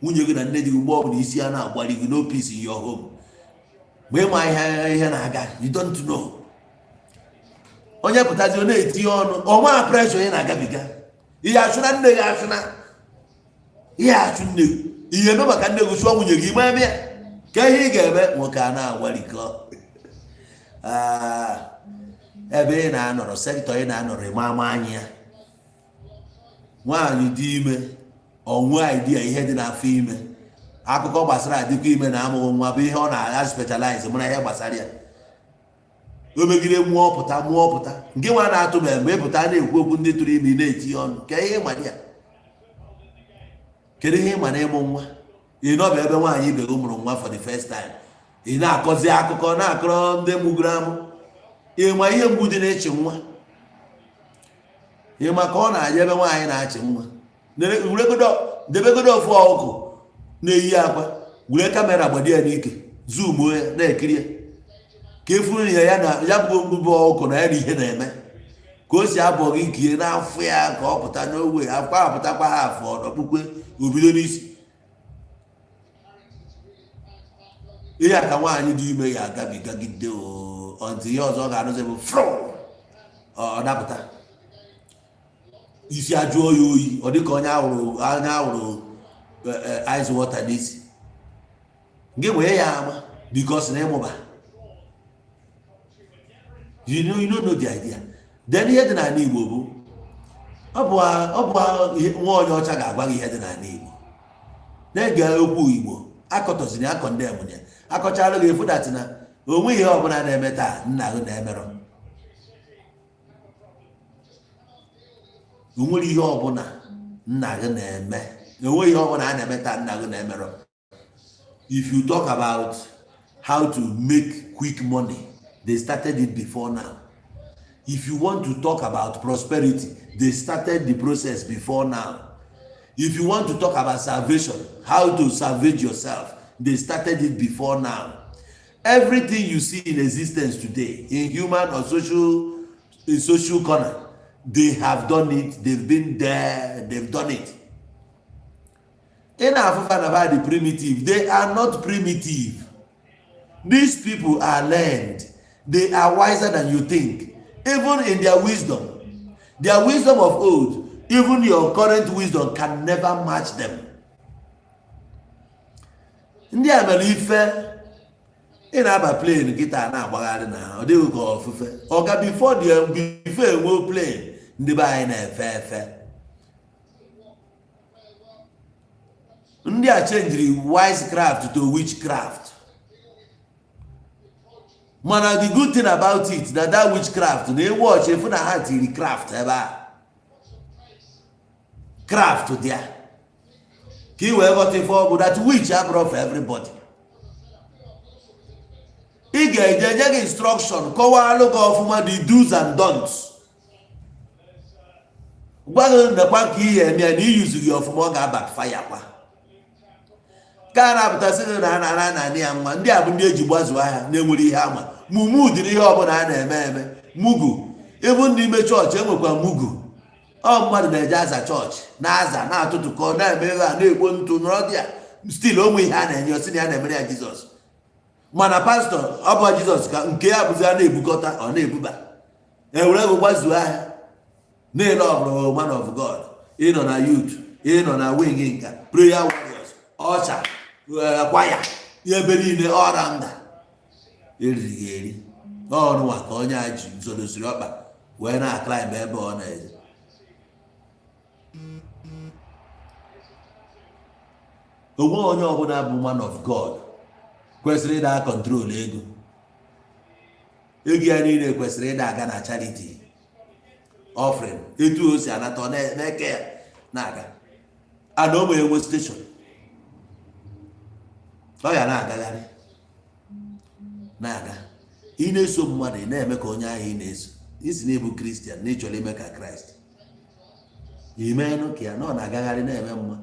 nwunye gị na nne gị mgbe ọbụla isi ya na-agbali gị no peace in your home mgbe ịma ihe na-aga you don't know onye pụtazi ọ na-etinye ọnụ ọnwa pressure onye na-agabiga ihe achụna nne gị achụna ihe achụ nne gị ihe eme maka nne gị chụọ nwunye gị ime eme ya ka ihe ị ga-eme nwoke a na-agwarikọ ebe ị na-anọrọ sektọ ị na-anọrọ ịma ama anya ya nwaanyị dị ime ọnwụ idea ihe dị n'afọ ime akụkọ gbasara adịkwa ime na amụghị nwa bụ ihe ọ na-agha specialize mụna ihe gbasara ya o megide mmụọ pụta nke nwa na-atụ m mgbe ịpụta na-ekwu okwu ndị tụrụ ime na-etinye ọnụ ka ihe ịma ya kedu ihe ịma na ịmụ nwa ị nọba ebe nwaanyị ibe gị mụrụ nwa for the first time ị na-akọzi akụkọ na-akọrọ ndị mụgoro amụ ịma ihe mgbu dị na-echi nwa ịma ka ọ na-aja ebe nwaanyị na-achị nwa debegodo ofu ọkụkụ na-eyi akwa were kamera gbado ya n'ike zoom ya na-ekiri ya ka efuru ihe ya bụ mgbube ọkụkụ na ya na ihe na-eme ka o si abụọ gị nkie n'afọ ya ka ọ pụta n'owe akwa apụtakwa ha afọ ọdọkpukwe obido n'isi ihe a ka nwaanyị dị ime ya agabigagide ọntị ihe ọzọ ga-anụzi bụ fro ọ dapụta isi ajụ oyi oyi ọ dịka onye awụrụ ice water n'isi gị wee ya ama because na ịmụba you know the idea. Then ihe dị n'ala Igbo bụ ọ bụ nwa onye ọcha ga-agwa gị ihe dị n'ala Igbo na-ege okwu Igbo akọtọziri akọndem ya akọchara gị efudatị na onwe ihe ọbụla na-eme taa nna gị na-emerọ onwere ihe ọbụla nna gị na-eme onwe ihe ọbụla a na-eme taa nna gị na-emerọ. If you talk about how to make quick money, they started it before now. If you want to talk about prosperity, they started the process before now. If you want to talk about salvation, how to salvage yourself, they started it before now. Everything you see in existence today, in human or social corner, they have done it, they've been there, they've done it. In Africa, about the primitive, they are not primitive. These people are learned. They are wiser than you think. Even in their wisdom of old, even your current wisdom can never match them. Ndị a mere ife ị na-aba plane kịta na-agbagharị na ọ dịghị ka ofufe ọga before enwe plane ndị be anyị na-efe efe. Ndị a changiri wisecraft to witchcraft. Mana the good thing about it na that witchcraft na watch efu na ha tiri craft ebe a craft there ka i wee ghọta ife ọ bụ that witch abụrụ for everybody. Ị ga-eje nye gị instruction kọwalụ gị ọfụma the do's and don'ts. Gwa gị ndekwa ka ihe eme ya na iyuzu gị ọfụma ọ ga-backfire kwa. Ka na-apụtasị gị na na-anị ya nwa ndị a bụ ndị eji gbazuo ahịa na-enwere ihe ama mumu ụdịrị ihe ọbụla a na-eme mugu ịbụ ndị ime chọọchị enwekwa mugu ọ mmadụ na-eje aza chọọchị na-aza na-atụtụkọ na-emeghe a na-egbo ntụ nọrọ dị ya stil onwe ihe a na-enye osi na ya na-emere ya Jizọs mana pastọ ọ bụ Jizọs ka nke ya bụzi a na-ebukọta ọ na-ebuba ewere ego gbazuo ahịa na-ele ọbụrụ man of God ịnọ na youth ịnọ na wing nka prayer warriors ọcha kwaya ebe niile ọra nga eriri gị eri ọnụnwa ka onye a ji nzodosiri ọkpa wee na-aklimb ebe ọ na-eje. Onwe onye ọbụla bụ man of God kwesịrị ịda kọntrol ego ya niile kwesịrị ịda aga na charity offering etu o si anata na-eke ya na-aga ana ụmụ enwe station ọ ya na-agagharị na-aga ị na-eso mmadụ na-eme ka onye ahụ ị na-eso isi na-ebu Kristian na ịchọrọ ime ka Kraịst imenụ ka ya na ọ na-agagharị na-eme mma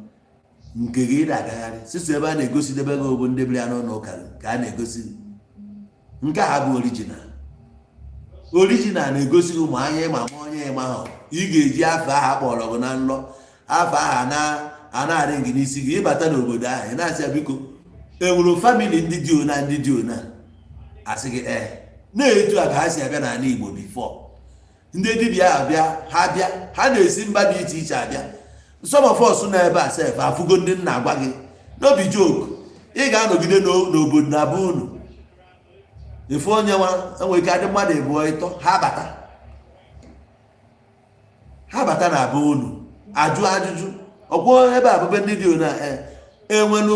nke gị na-agagharị sisi ebe a na-egosi debe gị obu ndị biri ya n'ụlọ ụka ka a na-egosi nke a bụ original na-egosi gị ụmụ anya ịma ma onye ịma ahụ ị ga-eji afọ aha kpọrọ gị na nlọ afọ aha na-arị gị n'isi gị ịbata n'obodo ahụ ị na-asị ya biko enwere famili ndị dị ona asị gị na-etu a ka ha si abịa n'ala Igbo bifo ndị dibịa abịa ha na-esi mba dị iche iche abịa. Some of us nọ ebe a sef afụgo ndị nna agwa gị no be joke ị ga-anọgide n'obodo na be unu efu onye nwa enwere ike adị mmadụ abụọ ịtọ ha bata na be unu ajụ ajụjụ ọkwụ ebe abụbe ndị dị ona enwelu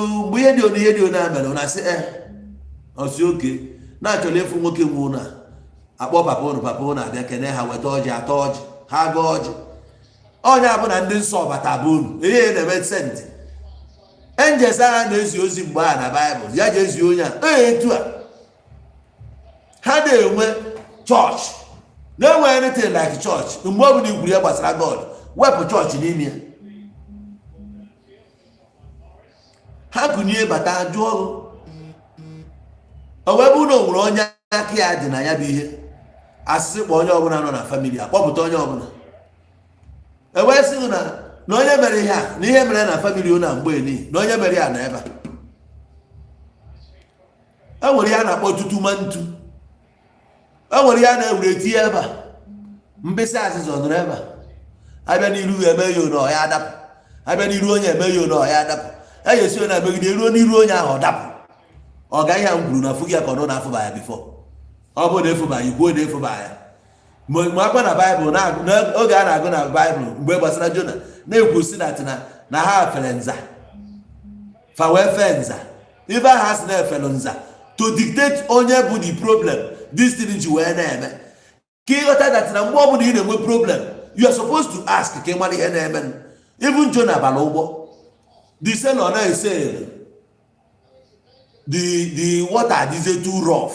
mgbe ihe dị ona mere na sị osi oke na-achọrọ efu nwoke nwe ụna akpọ papa unu abịa kene ha weta ọjị atọ ọjị ha ga ọjị onye abụ na ndị nsọ bata bụ unu ihe na-eme senti angels agha na-ezi ozi mgbe a na Baịbụl ya ji ezi onye a etu a ha na-enwe chọọchị na-enwe anything like chọọchị mgbe ọ bụla ikwuru ya gbasara God wepụ chọọchị n'ime ya ha kụnye bata jụọ o wee bụ na o nwere onye aka ya dị na ya bụ ihe asịsị kpọ onye ọbụla nọ na famili akpọpụta onye ọbụla ewee sị na onye mere ihe a na ihe mere na famili na mgbe ni na onye mere ya na ebe a nwere ya na-akpọ tutuma ntu o nwere ya na-ewere etinye ebe a mkpịsị azịza nọrọ ebe a abịa n'iru eme ya na ọya adapụ abịa n'iru onye eme ya na ọya adapụ esi onye na-emegide eruo n'iru onye ahụ ọ dapụ ọ gaghị ya m kwuru na fụgị ya ka ọ nọ na-afụba ya bifọ ọ bụ na efuba ya ikwuo na efuba ya ma akwa na baịbụl n'oge a na-agụ na baịbụl mgbe gbasara Jona na-ekwu si na ha fere nza fa wee fee nza ibe ha si na-efelu nza to dictate onye bụ the problem this thing ji wee na-eme ka ịghọta dat na mgbe ọ bụla ị na-enwe problem you are supposed to ask ka ị mara ihe na-eme. Even Jona bara ụgbọ the sailor na-ese the water dịzie too rough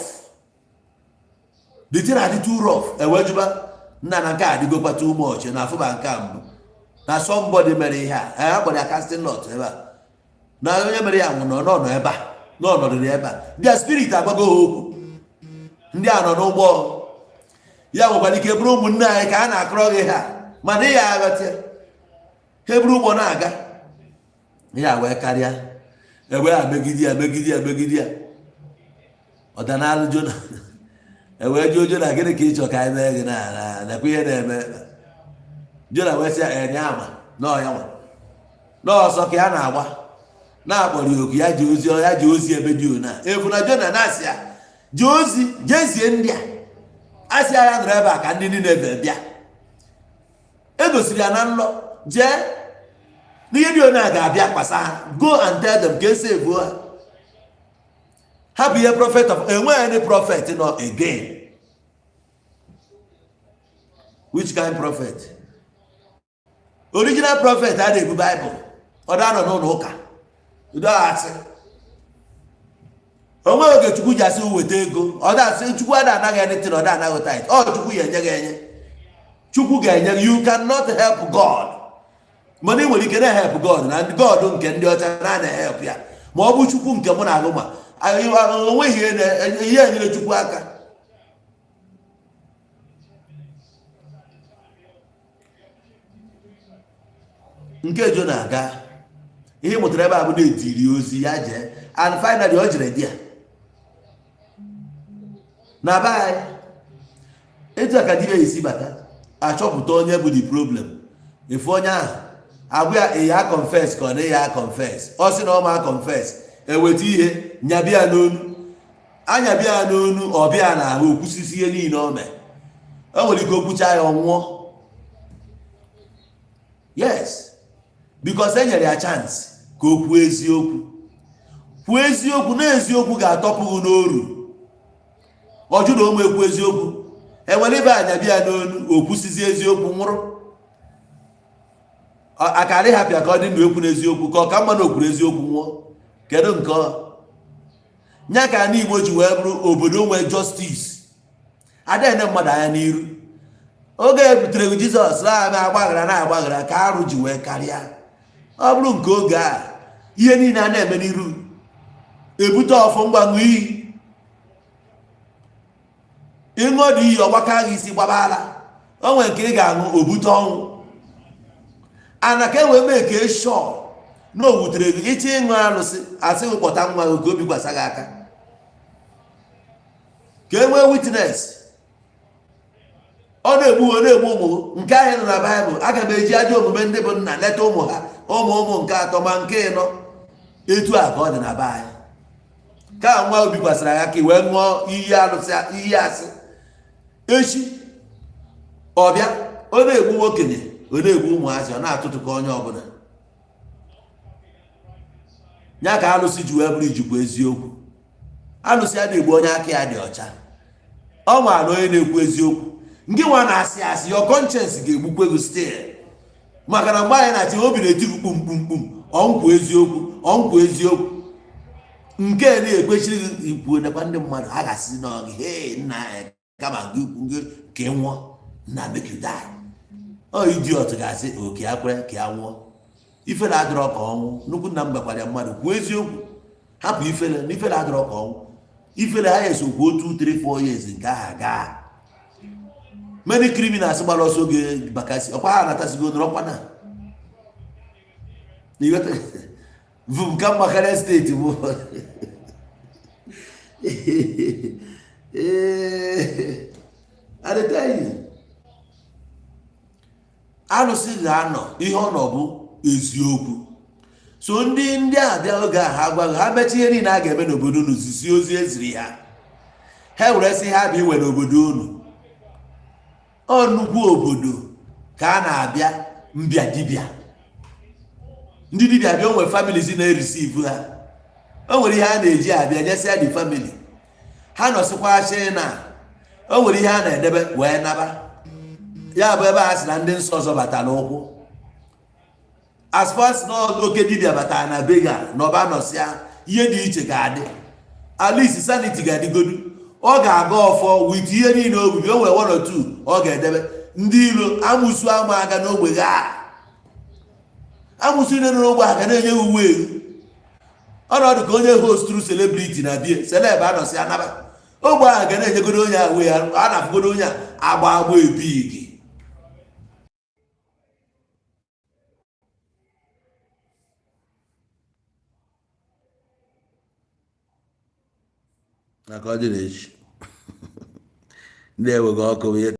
the thing adị too rough ewejuba nna na nke adịgokwa too much na afụba nke mbụ na somebody mere ihe a kpọrọ ya casting lot ebe a na onye mere ya nwụ nọ ebe a n'ọnọdụ ebe a their spirit agbago ha okwu ndị a nọ n'ụgbọ ya nwekwara ike bụrụ ụmụnne anyị ka a na-akọrọ gị ha mana ị ya aghọta ha buru ụgbọ na-aga ya wee karịa ewee megide ya ọdanalụ Jona ewee jụọ Jona gịnị ka ị chọ ka anyị mee gị nakwa ihe na-eme Jona wee sị ya enye ama n'ọya nwa n'ọsọ ka ya na-agba na-akpọrọ ya oku ya ji ozi ebe dị ona efu na Jona na-asị ya ji ozi jezie ndị a asị ya nọrọ ebe a ka ndị niile bịa egosiri ya na nlọ jee n'ihe dị ona ga-abịa kwasa ha go and tell them ka esi ebuo ha ha bụ ihe prophet of enweghị any prophet nọ again. Which kind prophet? Original prophet a na-ebu Bible ọ da nọ n'ụlọ ụka udo asị onwe oge Chukwu ji asị weta ego ọ da asị Chukwu anaghị anything ọ da anaghị tithe ọ Chukwu ya enye gị enye Chukwu ga-enye gị. You cannot help God mana ị nwere ike na-help God na God nke ndị ọcha na-help ya ma ọ bụ Chukwu nke mụ na agụ ma onweghị ihe enyere Chukwu aka. Nke Jona aga ihe mụtara ebe a bụ na-etiri ozi ya jee and finally o jere di ya na be anyị etu aka dibịa esi bata achọpụta onye bụ the problem efu onye ahụ agwa ya ya confess ka ọ na ya confess ọ sị na ọ ma confess eweta ihe nyabịa n'onu anyabịa n'onu ọbịa na ahụ okwusisi ihe niile o mee o nwere ike okwucha ya ọnwụọ. Yes, because e nyere ya chance ka o kwuo eziokwu na eziokwu ga-atọpụ gị n'oru ọjụ na ụmụ ekwu eziokwu enwere ibe anyabịa n'onu okwusizi eziokwu nwụrụ akarị hapịa ka ọ dị ndụ ekwu n'eziokwu ka ọ ka mma na okwuru eziokwu nwụọ. Kedu nke nya ka ndị Igbo ji wee bụrụ obodo nwee justice adịghị mmadụ anya n'iru oge ebutere Jizọs na-agbaghara ka arụ ji wee karịa. Ọ bụrụ nke oge a ihe niile a na-eme n'iru ebute ọfọ mgbanwe iyi ịṅụ dị iyi ọgbaka gị isi gbabala o nwere nke ị ga-aṅụ obute ọnwụ ana ka e wee mee ka eshọ na o wutere gị iche ịṅụ alụsị asị kpọta nwa gị ka obi gwasa gị aka ka e nwee witness. Ọ na-egbu ụmụ nke ahụ nọ na Baịbụl aga m eji ajọ omume ndị bụ nna leta ụmụ ha ụmụ nke atọ ma nke ịnọ etu a ka ọ dị na be anyị ka nwa obi gwasara ya ka i wee ṅụọ iyi alụsị iyi asị echi ọbịa ọ na-egbu okenye ọ na-egbu ụmụazị ọ na-atụtụ ka onye ọbụla ya ka alụsị ji wee bụrụ ijikwa eziokwu. Alụsị a na-egbu onye aka ya dị ọcha ọ nwa na onye na-ekwu eziokwu nke nwa na-asị asị your conscience ga-egbukwe gị still maka na mgbe anyị na-achị obi na-eti kpumkpumkpum ọnkwu eziokwu nke na-ekwechiri gị ikwu nekwa ndị mmadụ ha ga-asị n'ọgị hey nna anyị kama gị ukwu gị ka ị nwụọ na make you die ọ idiot ga-asị oke akwere ka ya nwụọ ifele adịrọ ka ọnwụ nnukwu nna m gbakwara mmadụ kwuo eziokwu hapụ ifele na ifele adịrọ ka ọnwụ ifele ha esokwu 2, 3, 4 years nke aha gaa. Many criminals gbara ọsọ oge bakasị ọkwa ha natasigo nọrọkwa na bụ nke mmakara steeti bụ adịteghị arụsị ga-anọ ihe ọ nọ bụ eziokwu. So ndị abịa oge a ha gwaghị ha mechaa ihe niile a ga-eme n'obodo unu zizi ozi eziri ha were sị ha bụ iwe n'obodo unu. Ọ nnukwu obodo ka a na-abịa mbịa dibịa, ndị dibịa bịa o nwere families na-erisivu ha, o nwere ihe a na-eji abịa nyesịa the family ha nọsịkwasị na o nwere ihe a na-edebe wee naba. Ya bụ ebe a sị na ndị nsọ ọzọ bata n'ụkwụ, as far as na oke dibịa batara na bega na ọba nọsịa ihe dị iche ga-adị, at least sanity ga-adịgodu. Ọ ga-aga ọfọ wit ihe niile obibi, o nwere 1 or 2 ọ ga-edebe. Ndị iro amụsụ ama aga n'ogbe ga amụsụ ile n'ogbe ha ga na-enye uwe elu. Ọnọdụ ka onye host true celebrity na bie celeb anọsị anaba, ogbe ahụ ga na-enyegodo onye ahụ ya, a na-afụgodo onye agba ebigi. Maka ọ dị na echi ndị enweghị ọkụ ihe